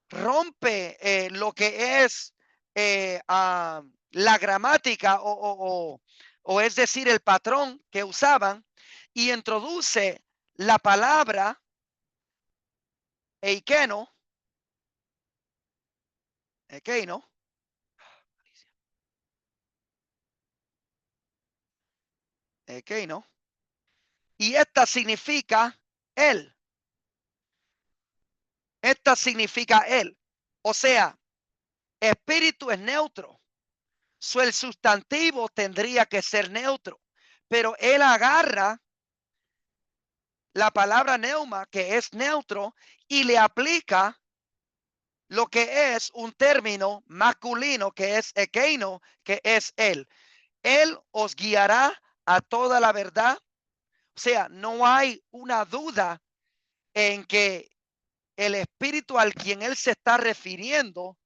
rompe lo que es la gramática o es decir, el patrón que usaban y introduce la palabra eikeno, y esta significa él. Esta significa él. O sea, espíritu es neutro. El sustantivo tendría que ser neutro. Pero él agarra la palabra neuma, que es neutro, y le aplica lo que es un término masculino, que es ekeino, que es él. Él os guiará a toda la verdad. O sea, no hay una duda en que el espíritu al quien él se está refiriendo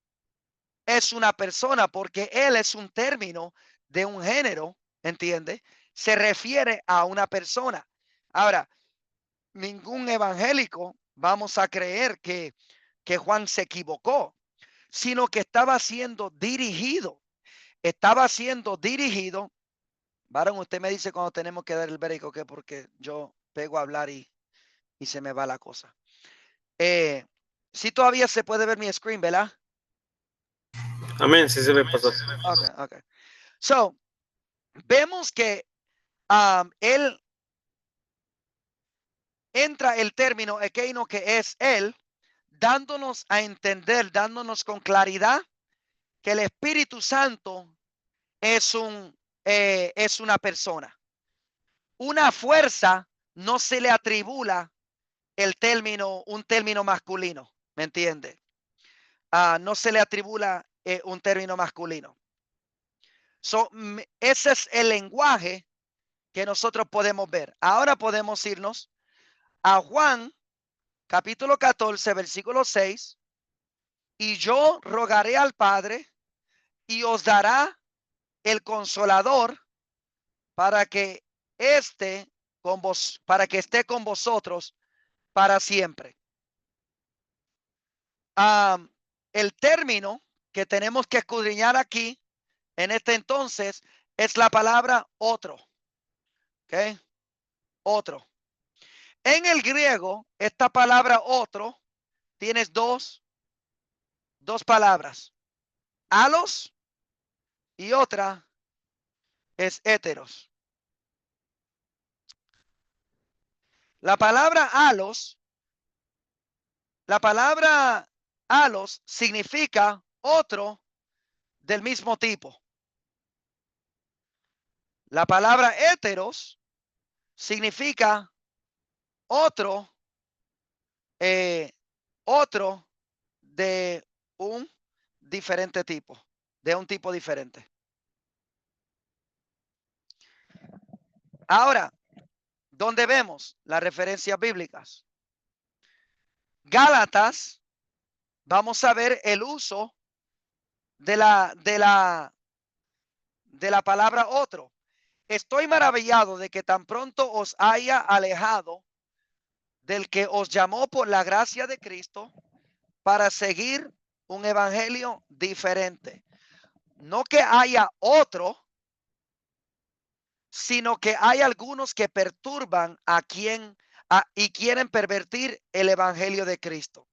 es una persona, porque él es un término de un género, ¿entiende? Se refiere a una persona. Ahora, ningún evangélico vamos a creer que Juan se equivocó, sino que estaba siendo dirigido. Estaba siendo dirigido. Varón, usted me dice cuando tenemos que dar el break, ¿qué? Porque yo pego a hablar y se me va la cosa. Si todavía se puede ver mi screen, ¿verdad? Amén, sí se ve, pastor. Okay. So, vemos que él entra el término ekeino, que es él, dándonos a entender, dándonos con claridad que el Espíritu Santo es una persona. Una fuerza no se le atribula un término masculino, ¿me entiende? No se le atribula un término masculino. Ese es el lenguaje que nosotros podemos ver. Ahora podemos irnos a Juan capítulo 14, versículo 6. Y yo rogaré al Padre y os dará el Consolador para que esté con vosotros para siempre. El término que tenemos que escudriñar aquí en este entonces es la palabra otro. ¿Ok? Otro. En el griego, esta palabra otro tienes dos palabras. Alos y otra es heteros. La palabra alos significa otro del mismo tipo. La palabra heteros significa otro de un diferente tipo, de un tipo diferente. Ahora, ¿dónde vemos las referencias bíblicas? Gálatas, vamos a ver el uso de la palabra otro. Estoy maravillado de que tan pronto os haya alejado del que os llamó por la gracia de Cristo para seguir un evangelio diferente. No que haya otro, sino que hay algunos que perturban y quieren pervertir el evangelio de Cristo.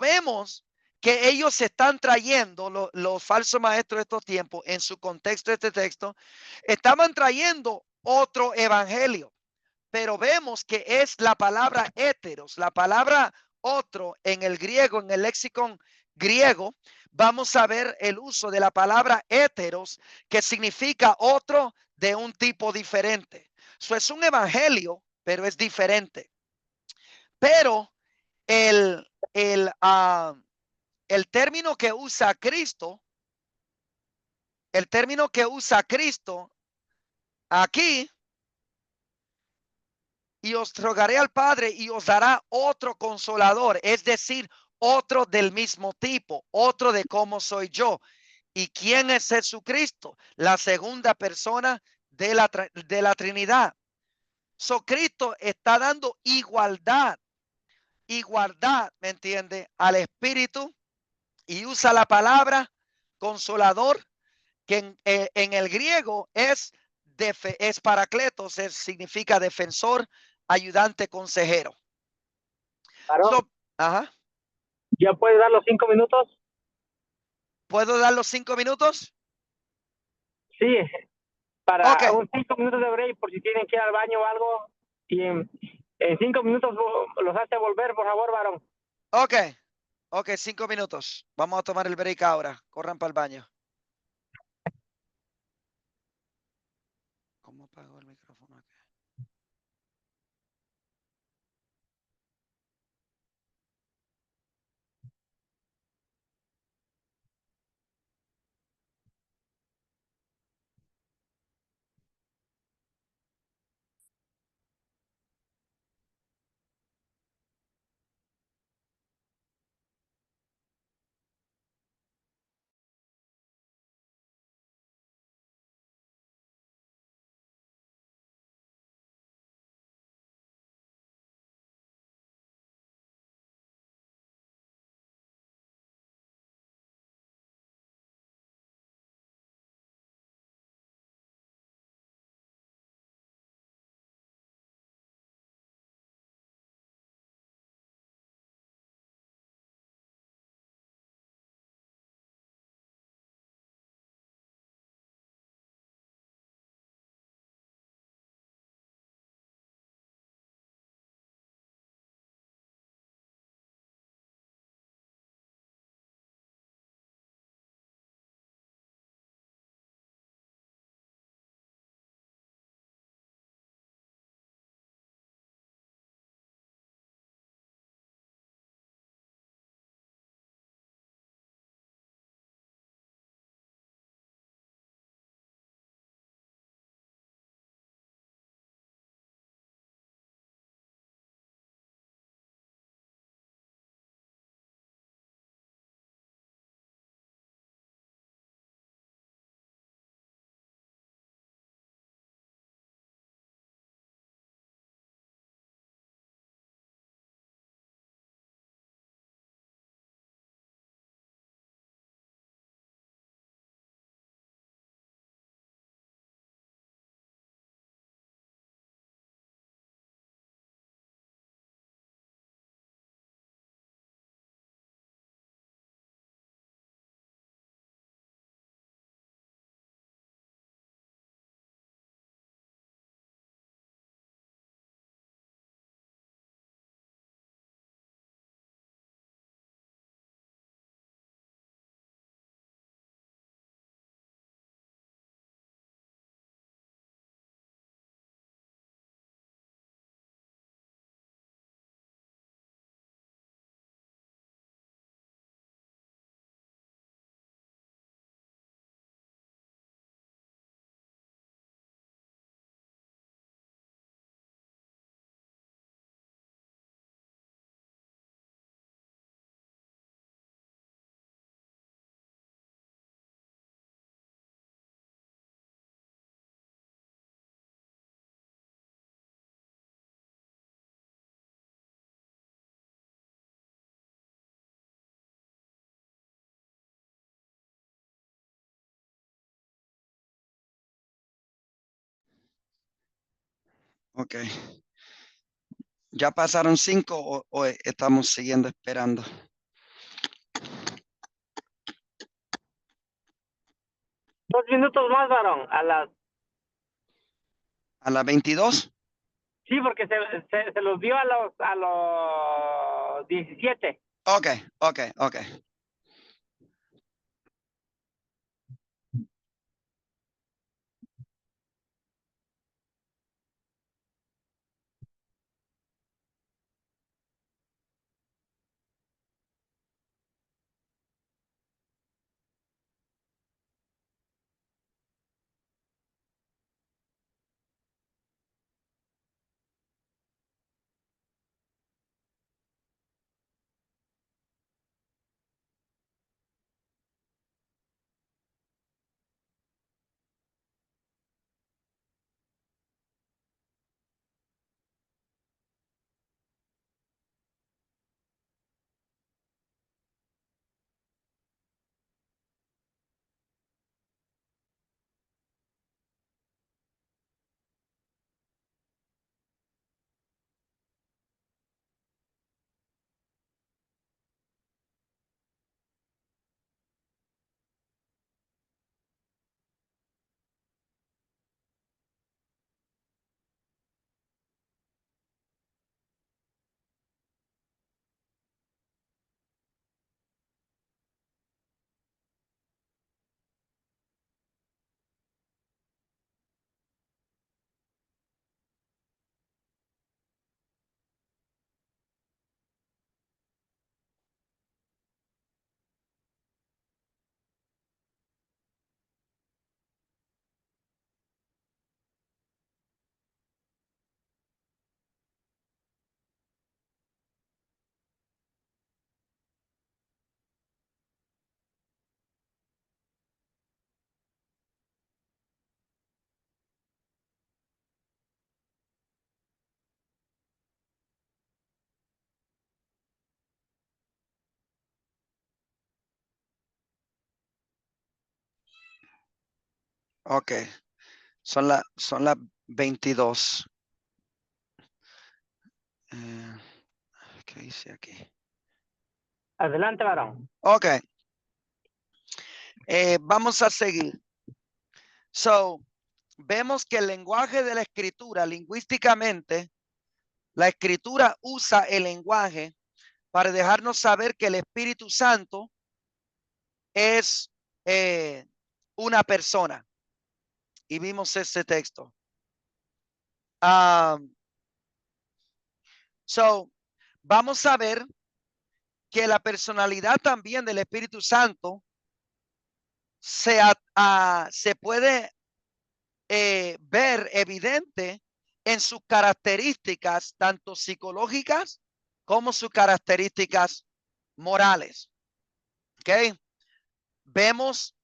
Vemos que ellos están trayendo, los falsos maestros de estos tiempos, en su contexto de este texto, estaban trayendo otro evangelio, pero vemos que es la palabra heteros, la palabra otro en el griego, en el léxico griego. Vamos a ver el uso de la palabra heteros, que significa otro de un tipo diferente. Eso es un evangelio, pero es diferente. Pero el término que usa Cristo, aquí, y os rogaré al Padre y os dará otro consolador, es decir, otro del mismo tipo, otro de cómo soy yo. ¿Y quién es Jesucristo? La segunda persona de la Trinidad. Cristo está dando igualdad, ¿me entiende? Al Espíritu, y usa la palabra consolador, que en el griego es paracletos, significa defensor, ayudante, consejero. Ajá. ¿Ya puedes dar los 5 minutos? ¿Puedo dar los 5 minutos? Sí, para Okay. un 5 minutos de break por si tienen que ir al baño o algo. Y en 5 minutos los hace volver, por favor, varón. Ok, 5 minutos. Vamos a tomar el break ahora. Corran para el baño. ¿Cómo apago el micrófono aquí? Ok. ¿Ya pasaron 5 o estamos siguiendo esperando? Dos minutos más, varón, a las... ¿A las 22? Sí, porque se los dio a los 17. Ok. Ok. Son las 22. ¿Qué dice aquí? Adelante, varón. Ok. Vamos a seguir. So, vemos que el lenguaje de la escritura, lingüísticamente, la escritura usa el lenguaje para dejarnos saber que el Espíritu Santo es una persona. Y vimos este texto. So, vamos a ver que la personalidad también del Espíritu Santo se puede ver evidente en sus características, tanto psicológicas como sus características morales. ¿Ok? Vemos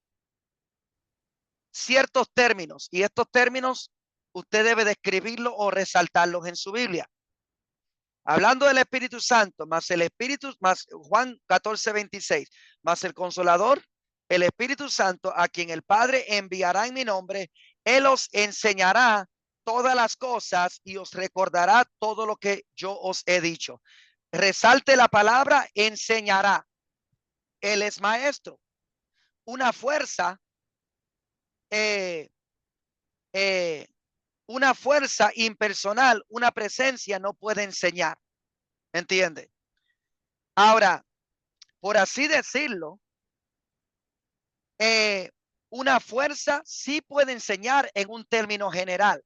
ciertos términos y estos términos usted debe describirlos o resaltarlos en su Biblia. Hablando del Espíritu Santo, más el Espíritu, más Juan 14:26, más el Consolador, el Espíritu Santo, a quien el Padre enviará en mi nombre, Él os enseñará todas las cosas y os recordará todo lo que yo os he dicho. Resalte la palabra enseñará. Él es maestro. Una fuerza, una fuerza impersonal, una presencia no puede enseñar. ¿Entiende? Ahora, por así decirlo, una fuerza sí puede enseñar en un término general.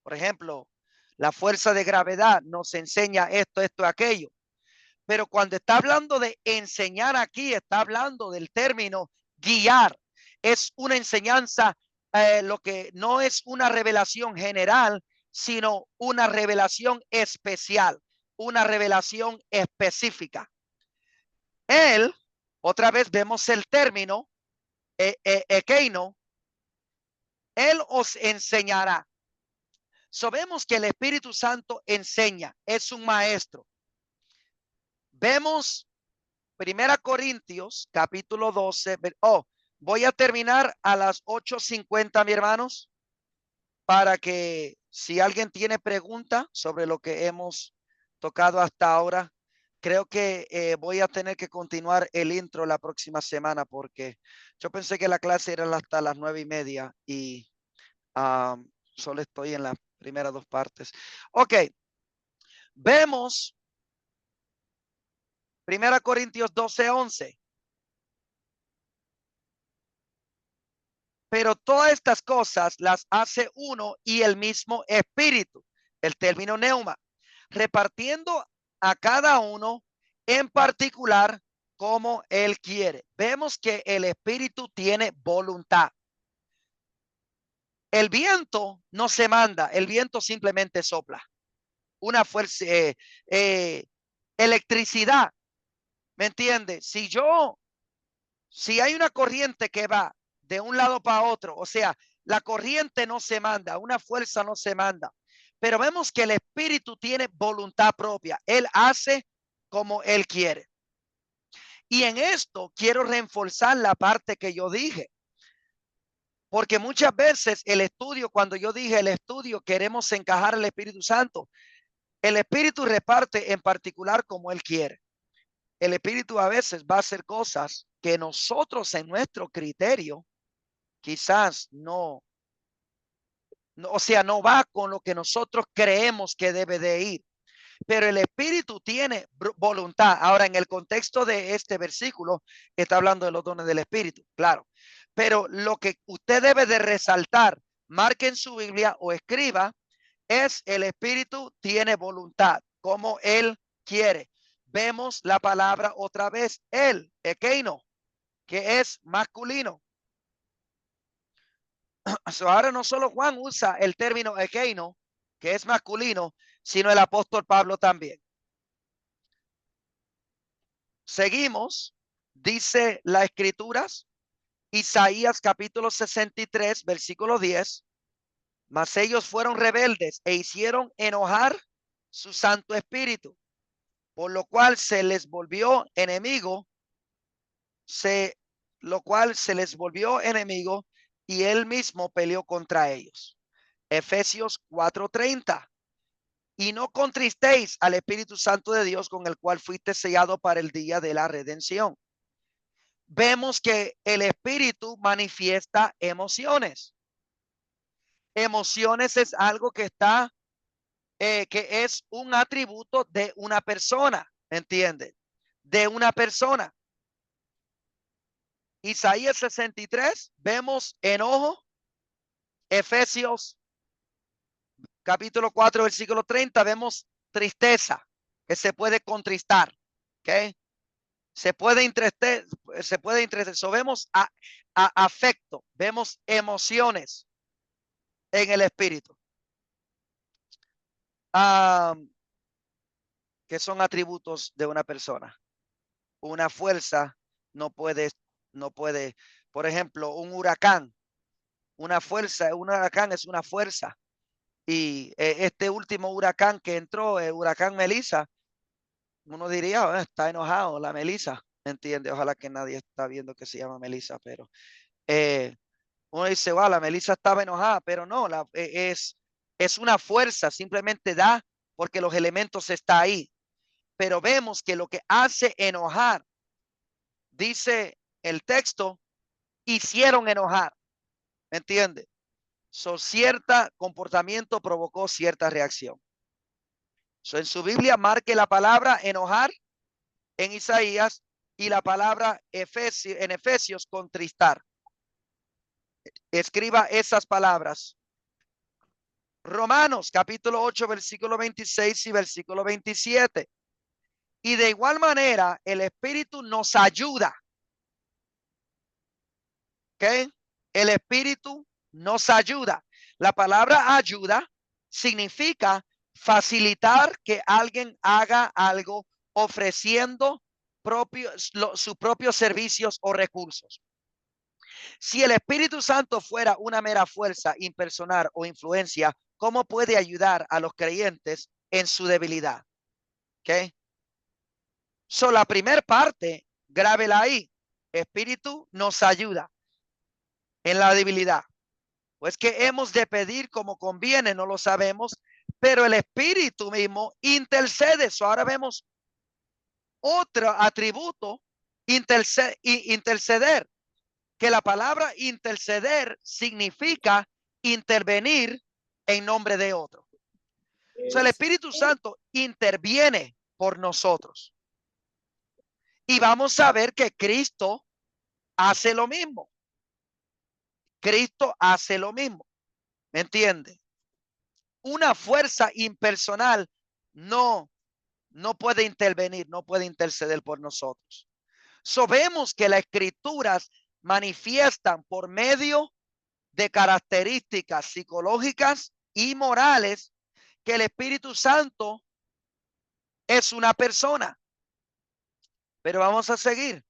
Por ejemplo, la fuerza de gravedad nos enseña esto, aquello. Pero cuando está hablando de enseñar aquí, está hablando del término guiar. Es una enseñanza, lo que no es una revelación general, sino una revelación especial, una revelación específica. Él, otra vez vemos el término ekeino, Él os enseñará. Sabemos que el Espíritu Santo enseña, es un maestro. Vemos 1 Corintios capítulo 12. Voy a terminar a las 8:50, mi hermanos. para que si alguien tiene pregunta sobre lo que hemos tocado hasta ahora, creo que voy a tener que continuar el intro la próxima semana porque yo pensé que la clase era hasta las 9:30 y solo estoy en las primeras 2 partes. Ok, vemos 1 Corintios 12:11. Pero todas estas cosas las hace uno y el mismo espíritu, el término neuma, repartiendo a cada uno en particular como él quiere. Vemos que el espíritu tiene voluntad. El viento no se manda, el viento simplemente sopla. Una fuerza, electricidad, ¿me entiende? Si hay una corriente que va de un lado para otro, o sea, la corriente no se manda, una fuerza no se manda, pero vemos que el espíritu tiene voluntad propia. Él hace como él quiere. Y en esto quiero reforzar la parte que yo dije, porque muchas veces el estudio, cuando yo dije el estudio, queremos encajar al Espíritu Santo. El Espíritu reparte en particular como él quiere. El Espíritu a veces va a hacer cosas que nosotros en nuestro criterio quizás no, o sea, no va con lo que nosotros creemos que debe de ir. Pero el Espíritu tiene voluntad. Ahora, en el contexto de este versículo, está hablando de los dones del Espíritu, claro. Pero lo que usted debe de resaltar, marque en su Biblia o escriba, es el Espíritu tiene voluntad, como él quiere. Vemos la palabra otra vez, él, ekeino, que es masculino. Ahora no solo Juan usa el término ekeino, que es masculino, sino el apóstol Pablo también. Seguimos, dice las escrituras, Isaías capítulo 63, versículo 10, mas ellos fueron rebeldes e hicieron enojar su Santo Espíritu, por lo cual se les volvió enemigo, y él mismo peleó contra ellos. Efesios 4:30. Y no contristéis al Espíritu Santo de Dios, con el cual fuiste sellado para el día de la redención. Vemos que el Espíritu manifiesta emociones. Emociones es algo que está, que es un atributo de una persona, ¿entiende? De una persona. Isaías 63, vemos enojo. Efesios capítulo 4, versículo 30, vemos tristeza, que se puede contristar, ¿ok? Se puede entristecer. So, vemos afecto, vemos emociones en el espíritu, que son atributos de una persona. Una fuerza no puede, por ejemplo, un huracán. Un huracán es una fuerza. Y este último huracán que entró, el huracán Melissa, uno diría, está enojado la Melissa, ¿entiende? Ojalá que nadie está viendo que se llama Melissa, pero uno dice, la Melissa estaba enojada, pero no, es una fuerza, simplemente da porque los elementos están ahí. Pero vemos que lo que hace enojar, dice el texto, hicieron enojar, ¿me entiende? Cierto comportamiento provocó cierta reacción. En su Biblia marque la palabra enojar en Isaías y la palabra en Efesios contristar. Escriba esas palabras. Romanos capítulo 8, versículo 26 y versículo 27. Y de igual manera el Espíritu nos ayuda. ¿Ok? El Espíritu nos ayuda. La palabra ayuda significa facilitar que alguien haga algo ofreciendo sus propios servicios o recursos. Si el Espíritu Santo fuera una mera fuerza impersonal o influencia, ¿cómo puede ayudar a los creyentes en su debilidad? ¿Ok? La primera parte, grábela ahí. Espíritu nos ayuda en la debilidad. Pues que hemos de pedir como conviene, no lo sabemos, pero el Espíritu mismo intercede. So, ahora vemos otro atributo, interceder, que la palabra interceder significa intervenir en nombre de otro. O sea, el Espíritu Santo interviene por nosotros. Y vamos a ver que Cristo hace lo mismo. Cristo hace lo mismo. ¿Me entiende? Una fuerza impersonal no puede intervenir, no puede interceder por nosotros. Sabemos que las escrituras manifiestan por medio de características psicológicas y morales que el Espíritu Santo es una persona. Pero vamos a seguir.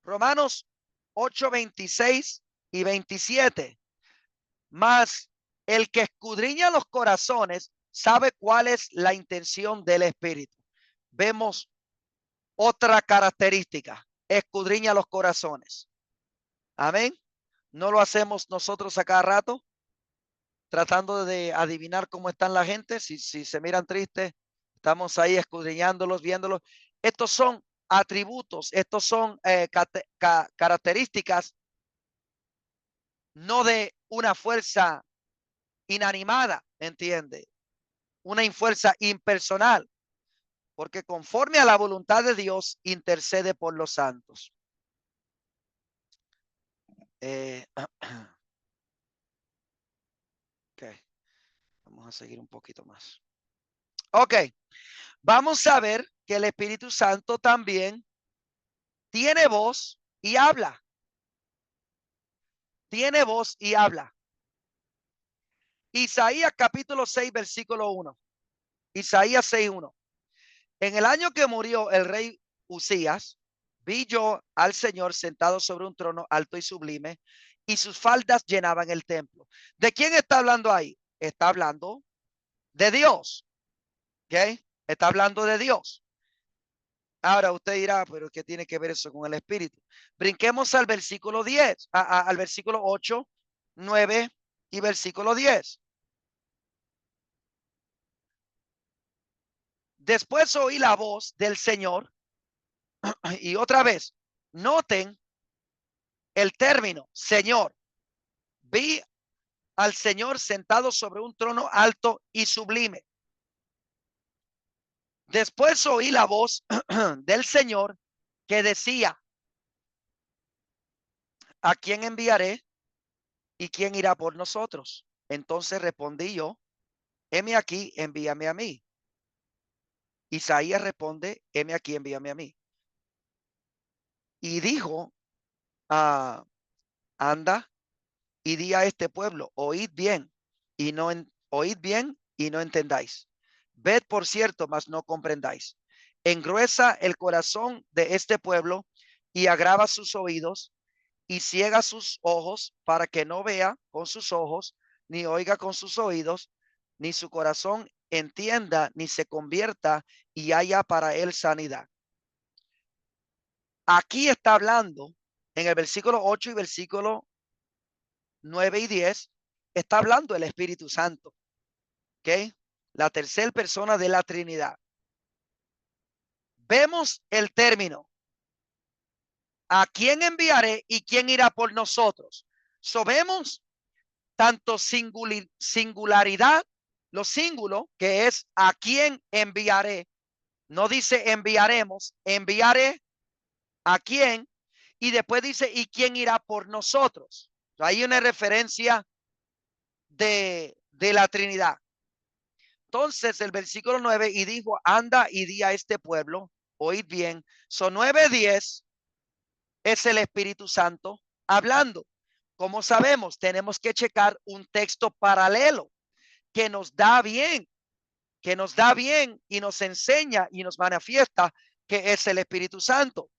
Romanos 8, 26 y 27. Mas el que escudriña los corazones sabe cuál es la intención del Espíritu. Vemos otra característica. Escudriña los corazones. Amén. No lo hacemos nosotros a cada rato, tratando de adivinar cómo están la gente. Si se miran tristes, estamos ahí escudriñándolos, viéndolos. Estos son atributos, estos son características no de una fuerza inanimada, ¿entiende? Una fuerza impersonal, porque conforme a la voluntad de Dios intercede por los santos. Okay. Vamos a seguir un poquito más. Ok, vamos a ver que el Espíritu Santo también tiene voz y habla. Tiene voz y habla. Isaías capítulo 6, versículo 1. Isaías 6:1. En el año que murió el rey Usías, vi yo al Señor sentado sobre un trono alto y sublime, y sus faldas llenaban el templo. ¿De quién está hablando ahí? Está hablando de Dios. ¿Ok? Está hablando de Dios. Ahora usted dirá, pero ¿qué tiene que ver eso con el Espíritu? Brinquemos al versículo 10, al versículo 8, 9 y versículo 10. Después oí la voz del Señor y otra vez, noten el término, Señor. Vi al Señor sentado sobre un trono alto y sublime. Después oí la voz del Señor que decía, ¿a quién enviaré y quién irá por nosotros? Entonces respondí yo, heme aquí, envíame a mí. Isaías responde, heme aquí, envíame a mí. Y dijo, anda y di a este pueblo, oíd bien y no entendáis. Ved por cierto, mas no comprendáis. Engruesa el corazón de este pueblo y agrava sus oídos y ciega sus ojos para que no vea con sus ojos, ni oiga con sus oídos, ni su corazón entienda, ni se convierta y haya para él sanidad. Aquí está hablando en el versículo 8 y versículo 9 y 10, está hablando el Espíritu Santo. ¿Ok? La tercera persona de la Trinidad. Vemos el término. ¿A quién enviaré y quién irá por nosotros? Vemos tanto singularidad, lo singulo, que es a quién enviaré. No dice enviaremos, enviaré a quién. Y después dice, ¿y quién irá por nosotros? Hay una referencia de la Trinidad. Entonces el versículo 9, y dijo, anda y di a este pueblo, oíd bien, son 9:10, es el Espíritu Santo hablando. Como sabemos, tenemos que checar un texto paralelo que nos da bien y nos enseña y nos manifiesta que es el Espíritu Santo.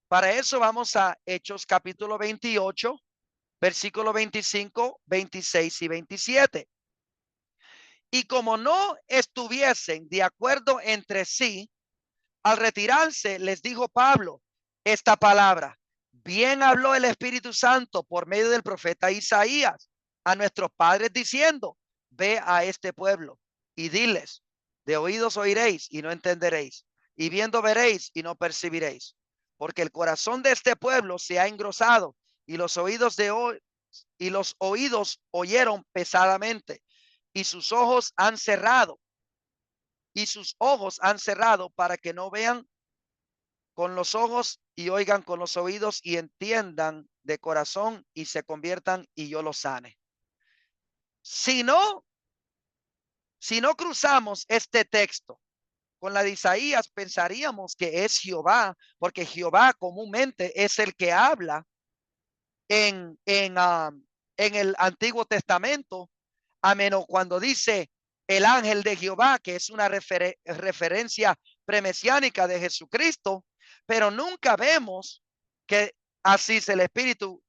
Para eso vamos a Hechos capítulo 28, versículo 25, 26 y 27. Y como no estuviesen de acuerdo entre sí, al retirarse les dijo Pablo esta palabra. Bien habló el Espíritu Santo por medio del profeta Isaías a nuestros padres diciendo, ve a este pueblo y diles, de oídos oiréis y no entenderéis, y viendo veréis y no percibiréis, porque el corazón de este pueblo se ha engrosado y los oídos oyeron pesadamente y sus ojos han cerrado para que no vean con los ojos y oigan con los oídos y entiendan de corazón y se conviertan y yo los sane. Si no cruzamos este texto con la de Isaías, pensaríamos que es Jehová, porque Jehová comúnmente es el que habla en el Antiguo Testamento, a menos cuando dice el ángel de Jehová, que es una referencia premesiánica de Jesucristo, pero nunca vemos que así es el Espíritu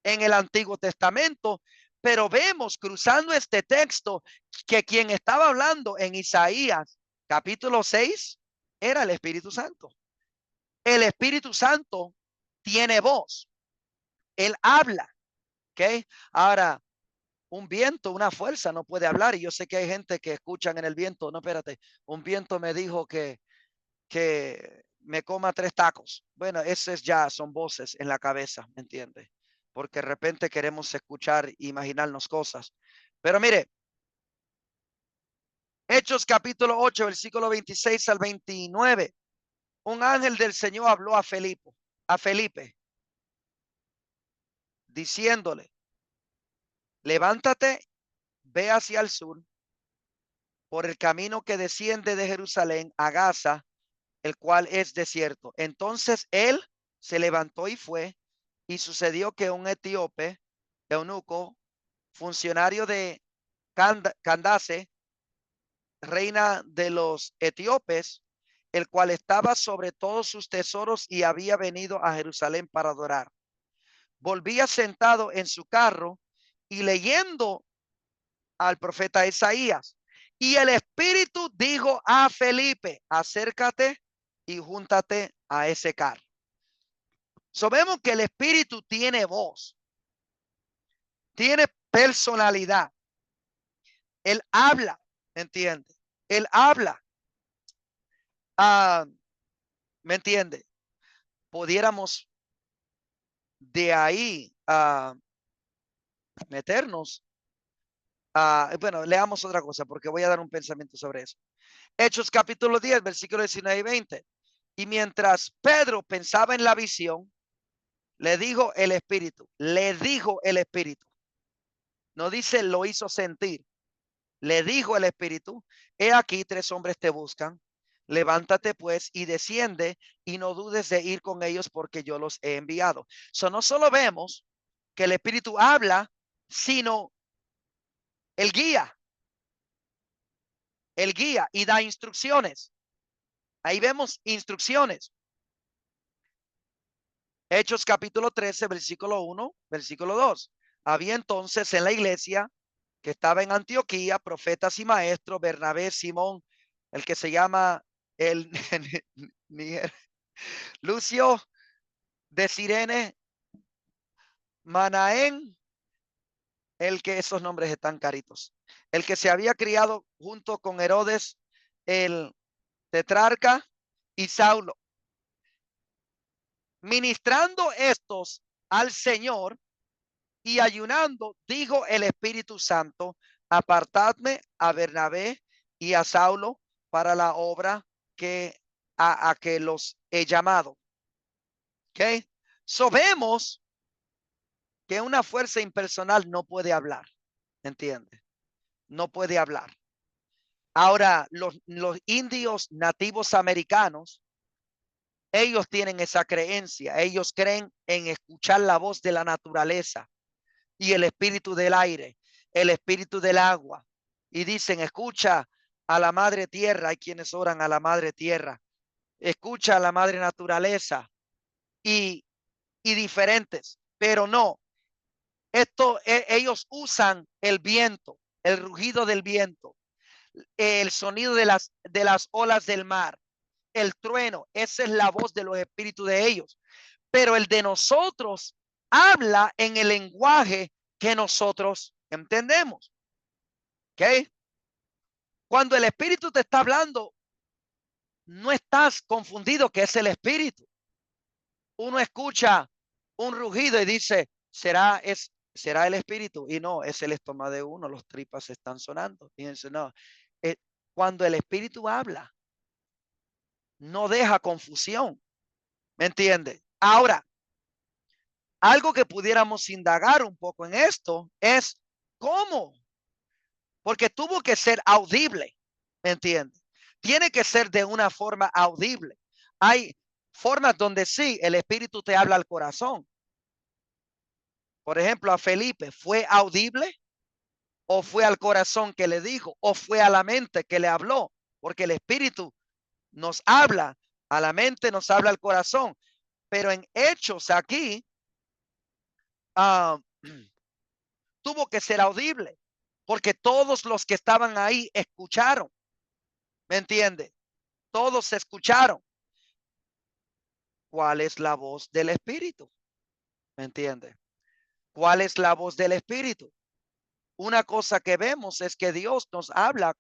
en el Antiguo Testamento, pero vemos cruzando este texto que quien estaba hablando en Isaías capítulo 6 era el Espíritu Santo. El Espíritu Santo tiene voz. Él habla. ¿Ok? Ahora, un viento, una fuerza no puede hablar. Y yo sé que hay gente que escuchan en el viento. No, espérate. Un viento me dijo que me coma 3 tacos. Bueno, esas ya son voces en la cabeza, ¿me entiende? Porque de repente queremos escuchar e imaginarnos cosas. Pero mire, Hechos capítulo 8, versículo 26 al 29. Un ángel del Señor habló a Felipe, diciéndole, levántate, ve hacia el sur, por el camino que desciende de Jerusalén a Gaza, el cual es desierto. Entonces él se levantó y fue, y sucedió que un etíope, eunuco, funcionario de Candace, reina de los etíopes, el cual estaba sobre todos sus tesoros y había venido a Jerusalén para adorar, volvía sentado en su carro y leyendo al profeta Isaías. Y el Espíritu dijo a Felipe, acércate y júntate a ese carro. Sabemos que el Espíritu tiene voz, tiene personalidad. Él habla, ¿entiende? Él habla. ¿Me entiende? Pudiéramos de ahí meternos. Bueno, leamos otra cosa porque voy a dar un pensamiento sobre eso. Hechos capítulo 10, versículo 19 y 20. Y mientras Pedro pensaba en la visión, le dijo el Espíritu, no dice lo hizo sentir, le dijo el Espíritu, he aquí 3 hombres te buscan, levántate pues y desciende y no dudes de ir con ellos porque yo los he enviado. No solo vemos que el Espíritu habla, sino el guía y da instrucciones. Ahí vemos instrucciones. Hechos capítulo 13, versículo 1, versículo 2. Había entonces en la iglesia que estaba en Antioquía profetas y maestros, Bernabé, Simón, el que se llama el Lucio de Cirene, Manaén, el que esos nombres están caritos, el que se había criado junto con Herodes, el tetrarca, y Saulo. Ministrando estos al Señor y ayunando, dijo el Espíritu Santo, apartadme a Bernabé y a Saulo para la obra que a que los he llamado. Ok. Vemos que una fuerza impersonal no puede hablar. ¿Entiende? No puede hablar. Ahora, los indios nativos americanos, ellos tienen esa creencia. Ellos creen en escuchar la voz de la naturaleza y el espíritu del aire, el espíritu del agua. Y dicen, escucha a la madre tierra. Hay quienes oran a la madre tierra. Escucha a la madre naturaleza y diferentes. Pero no, ellos usan el viento, el rugido del viento, el sonido de las olas del mar, el trueno. Esa es la voz de los espíritus de ellos. Pero el de nosotros habla en el lenguaje que nosotros ¿Entendemos? ¿Ok? Cuando el Espíritu te está hablando, no estás confundido que es el Espíritu. Uno escucha un rugido y dice, será el Espíritu. Y no, es el estómago de uno, los tripas están sonando. Fíjense, no. Cuando el Espíritu habla, no deja confusión. ¿Me entiende? Ahora, algo que pudiéramos indagar un poco en esto es cómo. Porque tuvo que ser audible. ¿Me entiende? Tiene que ser de una forma audible. Hay formas donde sí, el Espíritu te habla al corazón. Por ejemplo, a Felipe, ¿fue audible? ¿O fue al corazón que le dijo? ¿O fue a la mente que le habló? Porque el Espíritu nos habla a la mente, nos habla al corazón. Pero en Hechos aquí, tuvo que ser audible. Porque todos los que estaban ahí escucharon. ¿Me entiende? Todos escucharon. ¿Cuál es la voz del Espíritu? ¿Me entiende? ¿Cuál es la voz del Espíritu? Una cosa que vemos es que Dios nos habla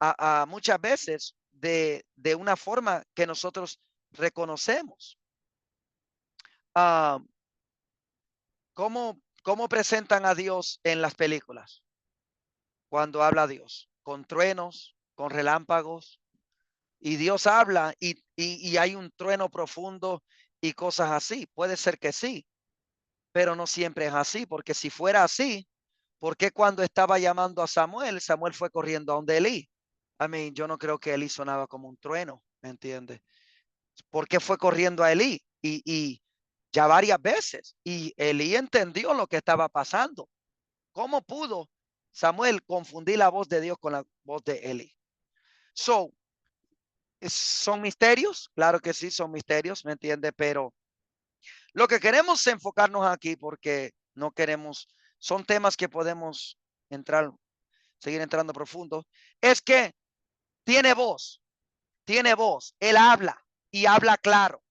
a muchas veces de una forma que nosotros reconocemos. ¿Cómo presentan a Dios en las películas? Cuando habla Dios, con truenos, con relámpagos, y Dios habla y hay un trueno profundo y cosas así. Puede ser que sí, pero no siempre es así, porque si fuera así, ¿por qué cuando estaba llamando a Samuel, Samuel fue corriendo a donde Elí? Yo no creo que Elí sonaba como un trueno, ¿me entiendes? ¿Por qué fue corriendo a Elí? Y ya varias veces. Y Elí entendió lo que estaba pasando. ¿Cómo pudo Samuel confundir la voz de Dios con la voz de Elí? ¿Son misterios? Claro que sí, son misterios, ¿me entiende? Pero lo que queremos enfocarnos aquí, porque no queremos, son temas que podemos seguir entrando profundo, es que tiene voz, él habla y habla claro,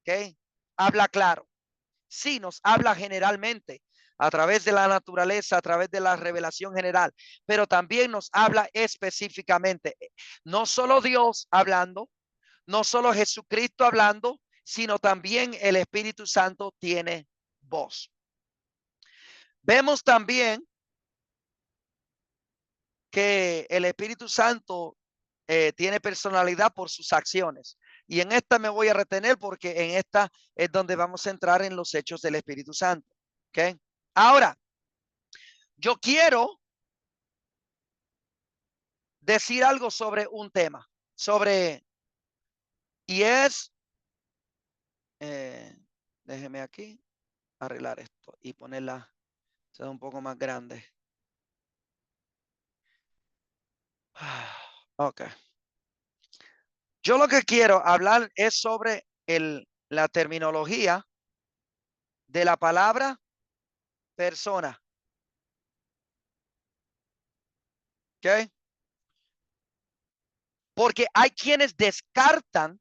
¿ok? Habla claro. Sí, nos habla generalmente a través de la naturaleza, a través de la revelación general, pero también nos habla específicamente. No solo Dios hablando, no solo Jesucristo hablando, sino también el Espíritu Santo tiene voz. Vemos también que el Espíritu Santo tiene personalidad por sus acciones. Y en esta me voy a retener porque en esta es donde vamos a entrar en los hechos del Espíritu Santo. ¿Okay? Ahora, yo quiero decir algo sobre un tema, y es, déjeme aquí arreglar esto y ponerla un poco más grande. Ok. Yo lo que quiero hablar es sobre la terminología de la palabra persona. ¿Ok? Porque hay quienes descartan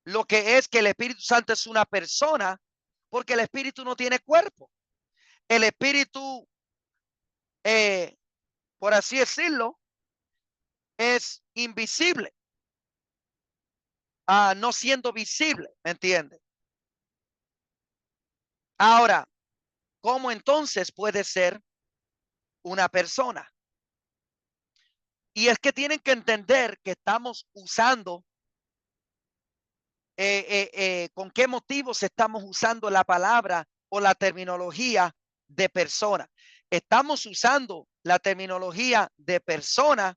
lo que es que el Espíritu Santo es una persona, porque el Espíritu no tiene cuerpo. El Espíritu, por así decirlo, es invisible, no siendo visible, ¿me entiende? Ahora, ¿cómo entonces puede ser una persona? Y es que tienen que entender que estamos usando, con qué motivos estamos usando la palabra o la terminología de persona. Estamos usando la terminología de persona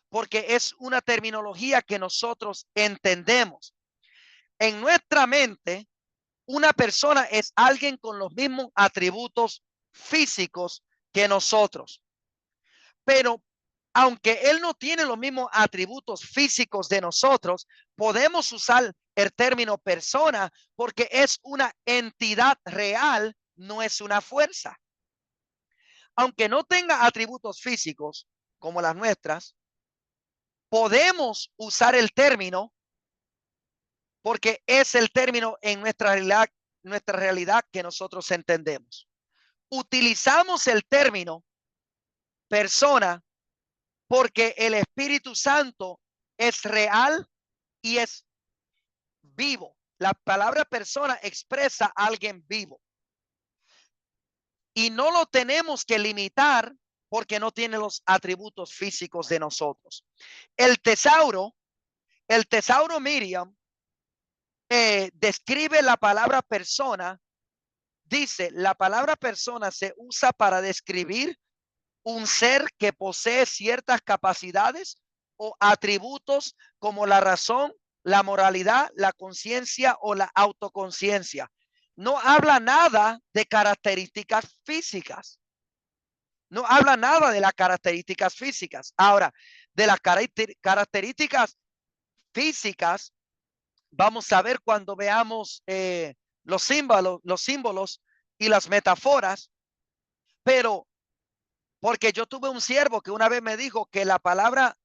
porque es una terminología que nosotros entendemos. En nuestra mente, una persona es alguien con los mismos atributos físicos que nosotros. Pero aunque él no tiene los mismos atributos físicos de nosotros, podemos usar el término persona porque es una entidad real, no es una fuerza. Aunque no tenga atributos físicos como las nuestras, podemos usar el término porque es el término en nuestra realidad nuestra realidad que nosotros entendemos. Utilizamos el término persona porque el Espíritu Santo es real y es vivo. La palabra persona expresa a alguien vivo. Y no lo tenemos que limitar porque no tiene los atributos físicos de nosotros. El tesauro Miriam describe la palabra persona. Dice, la palabra persona se usa para describir un ser que posee ciertas capacidades o atributos como la razón, la moralidad, la conciencia o la autoconciencia. No habla nada de características físicas. No habla nada de las características físicas. Ahora, de las características físicas, vamos a ver cuando veamos los símbolos y las metáforas. Pero porque yo tuve un siervo que una vez me dijo que la palabra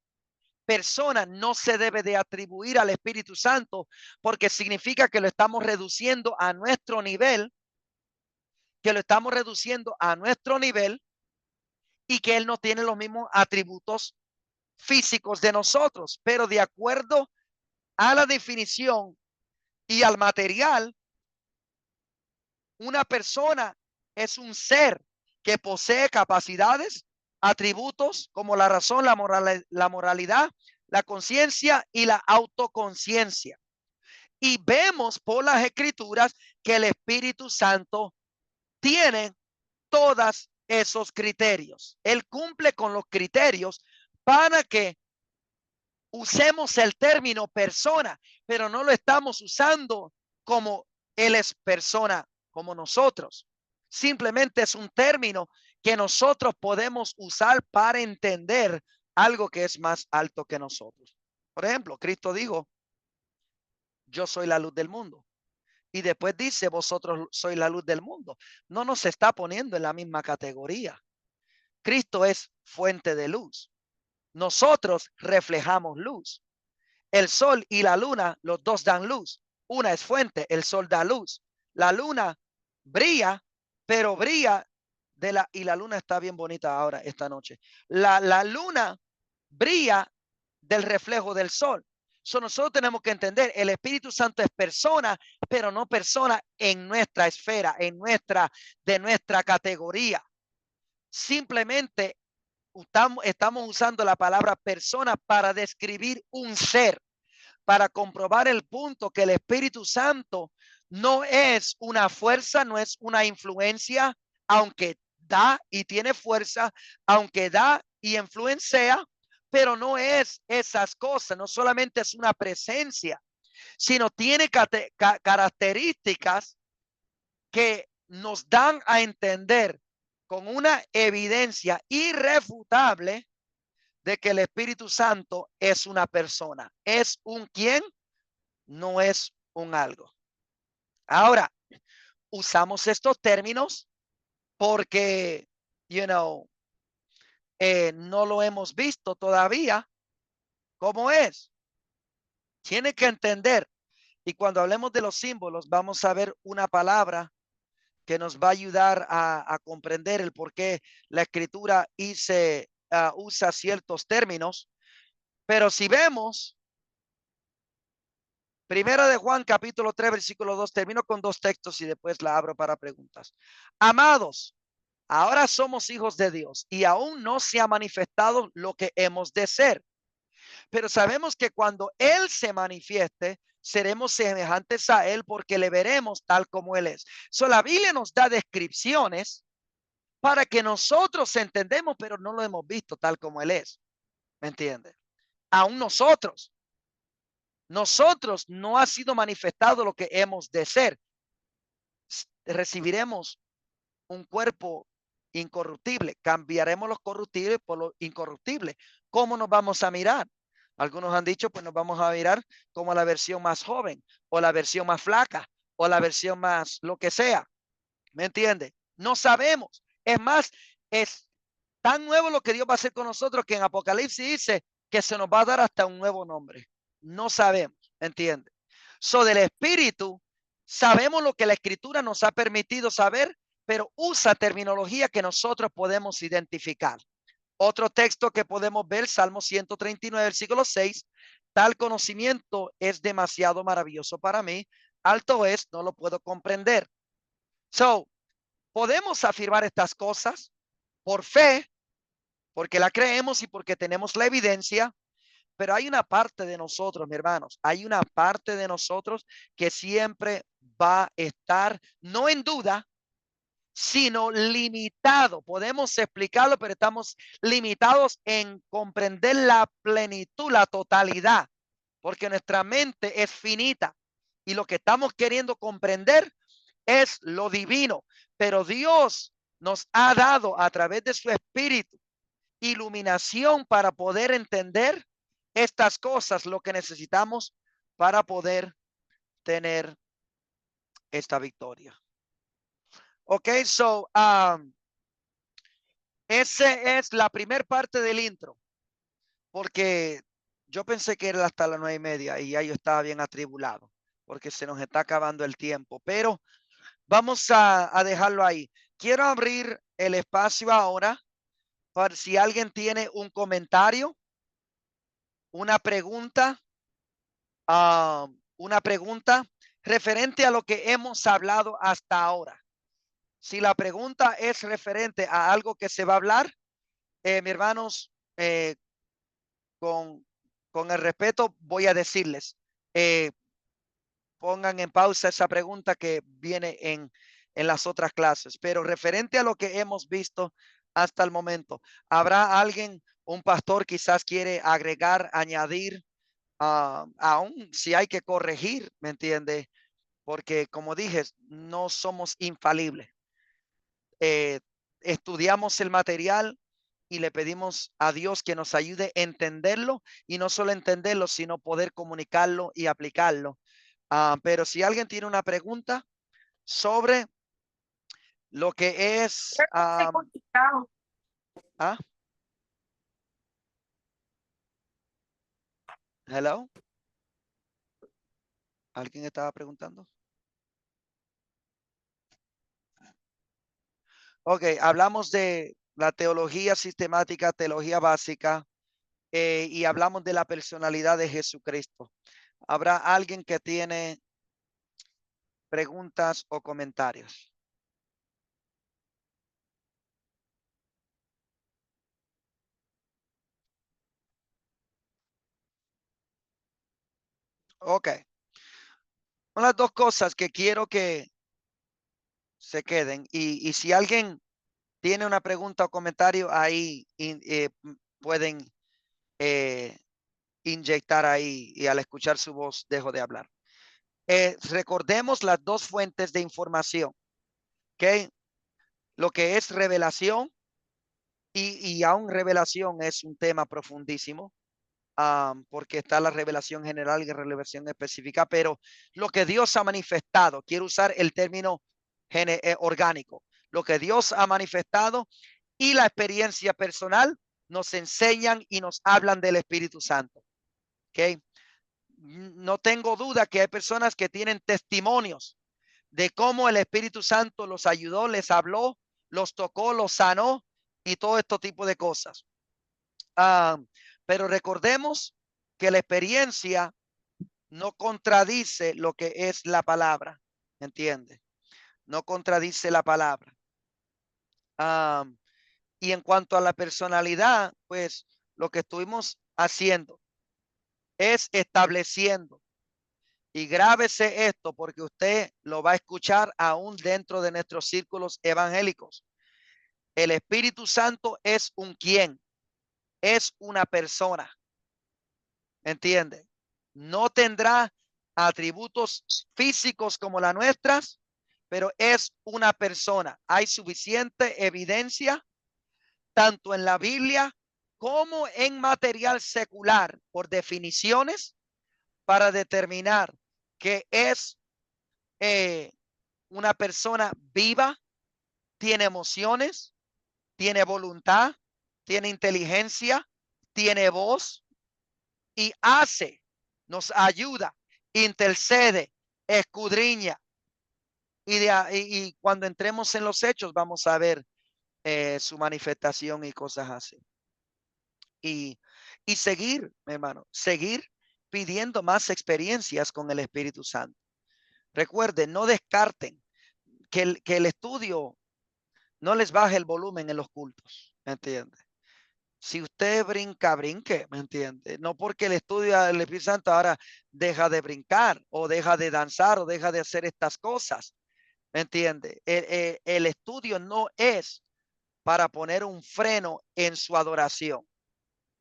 persona no se debe de atribuir al Espíritu Santo porque significa que lo estamos reduciendo a nuestro nivel, y que él no tiene los mismos atributos físicos de nosotros. Pero de acuerdo a la definición y al material, una persona es un ser que posee capacidades, atributos como la razón, la moralidad, la conciencia y la autoconciencia. Y vemos por las escrituras que el Espíritu Santo tiene todos esos criterios. Él cumple con los criterios para que usemos el término persona, pero no lo estamos usando como él es persona como nosotros. Simplemente es un término que nosotros podemos usar para entender algo que es más alto que nosotros. Por ejemplo, Cristo dijo, yo soy la luz del mundo. Y después dice, vosotros sois la luz del mundo. No nos está poniendo en la misma categoría. Cristo es fuente de luz. Nosotros reflejamos luz. El sol y la luna, los dos dan luz. Una es fuente, el sol da luz. La luna brilla, pero brilla y la luna está bien bonita ahora esta noche. La luna brilla del reflejo del sol. Nosotros tenemos que entender, el Espíritu Santo es persona, pero no persona en nuestra esfera, de nuestra categoría. Simplemente estamos usando la palabra persona para describir un ser, para comprobar el punto que el Espíritu Santo no es una fuerza, no es una influencia, aunque da y tiene fuerza, aunque da y influencia, pero no es esas cosas, no solamente es una presencia, sino tiene características que nos dan a entender con una evidencia irrefutable de que el Espíritu Santo es una persona. ¿Es un quién? No es un algo. Ahora, usamos estos términos porque, no lo hemos visto todavía cómo es. Tiene que entender. Y cuando hablemos de los símbolos, vamos a ver una palabra que nos va a ayudar a comprender el por qué la escritura usa ciertos términos. Pero si vemos, Primera de Juan, capítulo 3, versículo 2, termino con dos textos y después la abro para preguntas. Amados, ahora somos hijos de Dios y aún no se ha manifestado lo que hemos de ser. Pero sabemos que cuando Él se manifieste, seremos semejantes a Él porque le veremos tal como Él es. La Biblia nos da descripciones para que nosotros entendemos, pero no lo hemos visto tal como Él es. ¿Me entiende? Aún nosotros no ha sido manifestado lo que hemos de ser. Recibiremos un cuerpo incorruptible, cambiaremos los corruptibles por los incorruptibles. ¿Cómo nos vamos a mirar? Algunos han dicho, pues nos vamos a mirar como la versión más joven, o la versión más flaca, o la versión más lo que sea. ¿Me entiende? No sabemos. Es más, es tan nuevo lo que Dios va a hacer con nosotros que en Apocalipsis dice que se nos va a dar hasta un nuevo nombre. No sabemos, ¿entiende? Del Espíritu Sabemos lo que la Escritura nos ha permitido saber, pero usa terminología que nosotros podemos identificar. Otro texto que podemos ver, Salmo 139, versículo 6, tal conocimiento es demasiado maravilloso para mí, alto es, no lo puedo comprender. So, podemos afirmar estas cosas por fe, porque la creemos y porque tenemos la evidencia, pero hay una parte de nosotros, mis hermanos, hay una parte de nosotros que siempre va a estar, no en duda, sino limitado. Podemos explicarlo, pero estamos limitados en comprender la plenitud, la totalidad, porque nuestra mente es finita y lo que estamos queriendo comprender es lo divino, pero Dios nos ha dado a través de su Espíritu iluminación para poder entender estas cosas, lo que necesitamos para poder tener esta victoria. Ok, so esa es la primera parte del intro, porque yo pensé que era hasta las 9:30 y ya yo estaba bien atribulado, porque se nos está acabando el tiempo, pero vamos a dejarlo ahí. Quiero abrir el espacio ahora para si alguien tiene un comentario, una pregunta referente a lo que hemos hablado hasta ahora. Si la pregunta es referente a algo que se va a hablar, mis hermanos, con el respeto voy a decirles, pongan en pausa esa pregunta que viene en las otras clases, pero referente a lo que hemos visto hasta el momento, ¿habrá alguien, un pastor quizás quiere agregar, añadir, aún si hay que corregir, ¿me entiende? Porque como dije, no somos infalibles. Estudiamos el material y le pedimos a Dios que nos ayude a entenderlo y no solo entenderlo, sino poder comunicarlo y aplicarlo. Pero si alguien tiene una pregunta sobre lo que es... Hello. ¿Alguien estaba preguntando? Ok, hablamos de la teología sistemática, teología básica, y hablamos de la personalidad de Jesucristo. ¿Habrá alguien que tiene preguntas o comentarios? Ok. Son las dos cosas que quiero que se queden. Y si alguien tiene una pregunta o comentario, ahí pueden inyectar ahí y al escuchar su voz dejo de hablar. Recordemos las dos fuentes de información. ¿Ok? Lo que es revelación y aún revelación es un tema profundísimo. Porque está la revelación general y la revelación específica, pero lo que Dios ha manifestado, quiero usar el término orgánico, lo que Dios ha manifestado y la experiencia personal nos enseñan y nos hablan del Espíritu Santo. ¿Okay? No tengo duda que hay personas que tienen testimonios de cómo el Espíritu Santo los ayudó, les habló, los tocó, los sanó y todo este tipo de cosas. Pero recordemos que la experiencia no contradice lo que es la palabra, ¿entiende? No contradice la palabra. Y en cuanto a la personalidad, pues lo que estuvimos haciendo es estableciendo, y grábese esto porque usted lo va a escuchar aún dentro de nuestros círculos evangélicos. El Espíritu Santo es un quién, es una persona. ¿Entiende? No tendrá atributos físicos como las nuestras, pero es una persona. Hay suficiente evidencia, tanto en la Biblia como en material secular, por definiciones, para determinar que es una persona viva, tiene emociones, tiene voluntad, tiene inteligencia, tiene voz y hace, nos ayuda, intercede, escudriña, y cuando entremos en los hechos vamos a ver su manifestación y cosas así. Y seguir, hermano, seguir pidiendo más experiencias con el Espíritu Santo. Recuerden, no descarten que el estudio no les baje el volumen en los cultos, ¿me entiende? Si usted brinca, brinque, ¿me entiende? No porque el estudio del Espíritu Santo ahora deja de brincar o deja de danzar o deja de hacer estas cosas, ¿me entiende? El estudio no es para poner un freno en su adoración.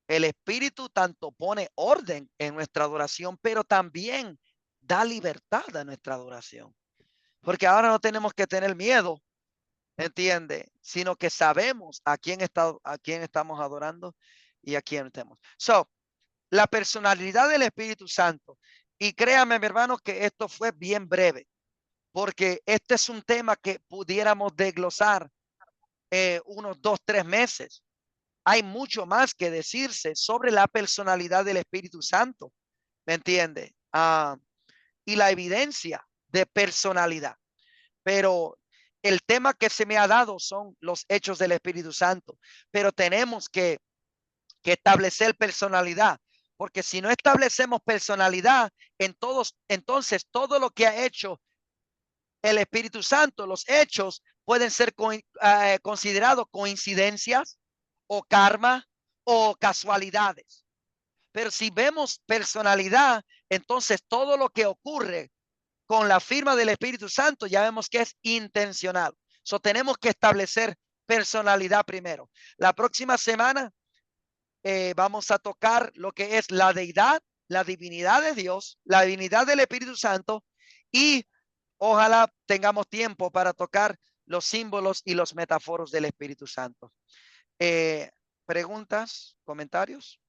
El Espíritu tanto pone orden en nuestra adoración, pero también da libertad a nuestra adoración. Porque ahora no tenemos que tener miedo, ¿entiende? Sino que sabemos a quién estamos adorando y a quién estamos. So, la personalidad del Espíritu Santo. Y créame, mi hermano, que esto fue bien breve, porque este es un tema que pudiéramos desglosar unos 2-3 meses. Hay mucho más que decirse sobre la personalidad del Espíritu Santo, ¿me entiende? Y la evidencia de personalidad. Pero el tema que se me ha dado son los hechos del Espíritu Santo. Pero tenemos que establecer personalidad, porque si no establecemos personalidad entonces todo lo que ha hecho el Espíritu Santo, los hechos pueden ser considerados coincidencias o karma o casualidades. Pero si vemos personalidad, entonces todo lo que ocurre con la firma del Espíritu Santo ya vemos que es intencional. So, tenemos que establecer personalidad primero. La próxima semana vamos a tocar lo que es la deidad, la divinidad de Dios, la divinidad del Espíritu Santo, y ojalá tengamos tiempo para tocar los símbolos y los metáforos del Espíritu Santo. ¿Preguntas? ¿Comentarios?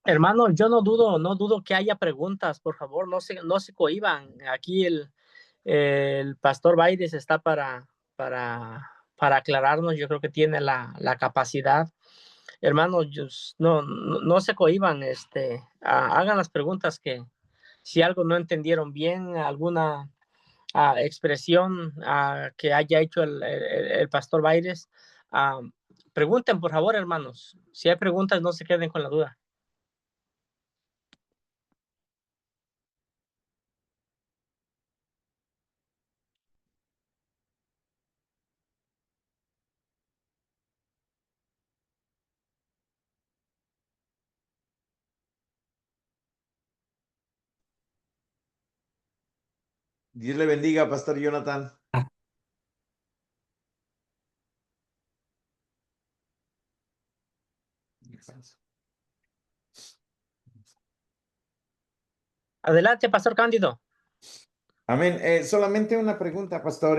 Hermano, yo no dudo que haya preguntas, por favor, no se cohíban. Aquí el pastor Baides está para aclararnos. Yo creo que tiene la capacidad. Hermanos, no se cohíban, hagan las preguntas, que si algo no entendieron bien, alguna expresión que haya hecho el pastor Baides, pregunten, por favor, hermanos. Si hay preguntas, no se queden con la duda. Dios le bendiga, Pastor Jonathan. Adelante, Pastor Cándido. Amén. Solamente una pregunta, Pastor.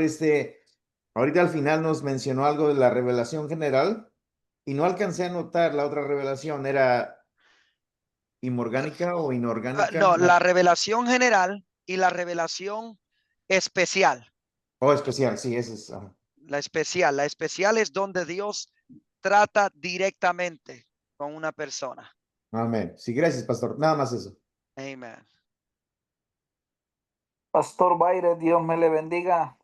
Ahorita al final nos mencionó algo de la revelación general y no alcancé a notar la otra revelación. ¿Era inorgánica o inorgánica? No, la revelación general y la revelación especial. Oh, especial, sí, esa es. La especial es donde Dios trata directamente con una persona. Amén. Sí, gracias, Pastor. Nada más eso. Amén. Pastor Baire, Dios me le bendiga.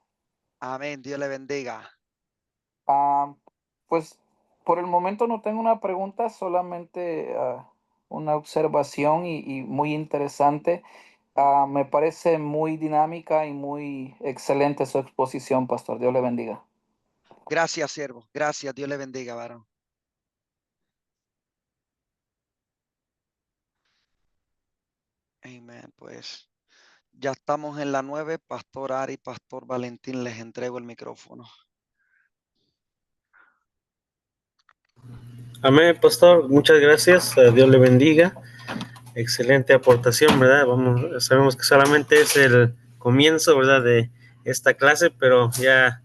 Amén, Dios le bendiga. Pues por el momento no tengo una pregunta, solamente una observación y muy interesante. Me parece muy dinámica y muy excelente su exposición, Pastor. Dios le bendiga. Gracias, siervo. Gracias, Dios le bendiga, varón. Amén, pues ya estamos en la 9. Pastor Ari, Pastor Valentín, les entrego el micrófono. Amén, pastor. Muchas gracias. Dios le bendiga. Excelente aportación, ¿verdad? Sabemos que solamente es el comienzo, ¿verdad? De esta clase, pero ya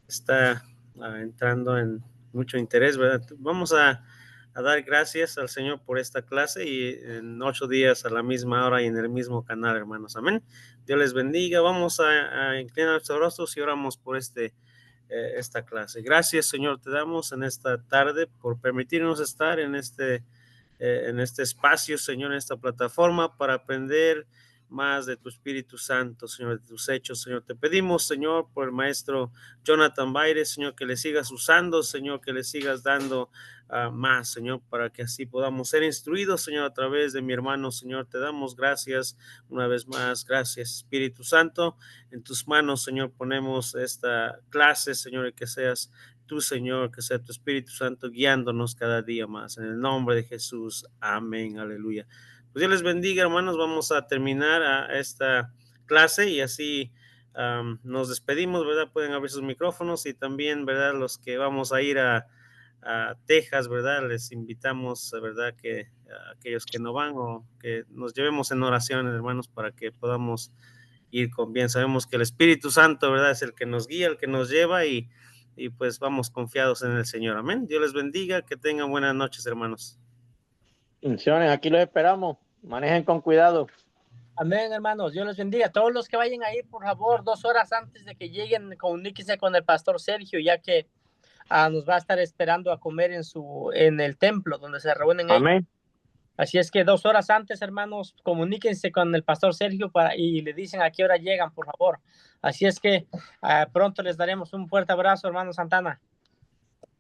está entrando en mucho interés, ¿verdad? Vamos a dar gracias al Señor por esta clase y en 8 días a la misma hora y en el mismo canal, hermanos. Amén. Dios les bendiga. Vamos a inclinar nuestros rostros y oramos por esta clase. Gracias, Señor, te damos en esta tarde por permitirnos estar en este espacio, Señor, en esta plataforma para aprender más de tu Espíritu Santo, Señor, de tus hechos, Señor. Te pedimos, Señor, por el maestro Jonathan Baires, Señor, que le sigas usando, Señor, que le sigas dando más, Señor, para que así podamos ser instruidos, Señor, a través de mi hermano, Señor. Te damos gracias una vez más. Gracias, Espíritu Santo. En tus manos, Señor, ponemos esta clase, Señor, y que seas tú, Señor, que sea tu Espíritu Santo guiándonos cada día más. En el nombre de Jesús. Amén. Aleluya. Pues Dios les bendiga, hermanos. Vamos a terminar esta clase y así nos despedimos, ¿verdad? Pueden abrir sus micrófonos y también, ¿verdad? Los que vamos a ir a Texas, ¿verdad? Les invitamos, ¿verdad? Que aquellos que no van o que nos llevemos en oración, hermanos, para que podamos ir con bien. Sabemos que el Espíritu Santo, ¿verdad? Es el que nos guía, el que nos lleva y pues vamos confiados en el Señor. Amén. Dios les bendiga. Que tengan buenas noches, hermanos. Bendiciones, aquí los esperamos. Manejen con cuidado. Amén, hermanos. Dios les bendiga. Todos los que vayan a ir, por favor, 2 horas antes de que lleguen, comuníquense con el pastor Sergio, ya que nos va a estar esperando a comer en el templo donde se reúnen ellos. Amén. Así es que 2 horas antes, hermanos, comuníquense con el pastor Sergio y le dicen a qué hora llegan, por favor. Así es que pronto les daremos un fuerte abrazo, hermano Santana.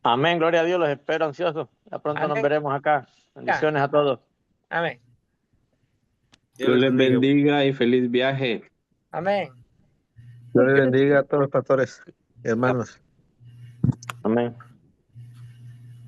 Amén, gloria a Dios, los espero ansiosos. Ya pronto Amén. Nos veremos acá. Bendiciones a todos. Amén. Dios les bendiga y feliz viaje. Amén. Dios les bendiga a todos los pastores, hermanos. Amén.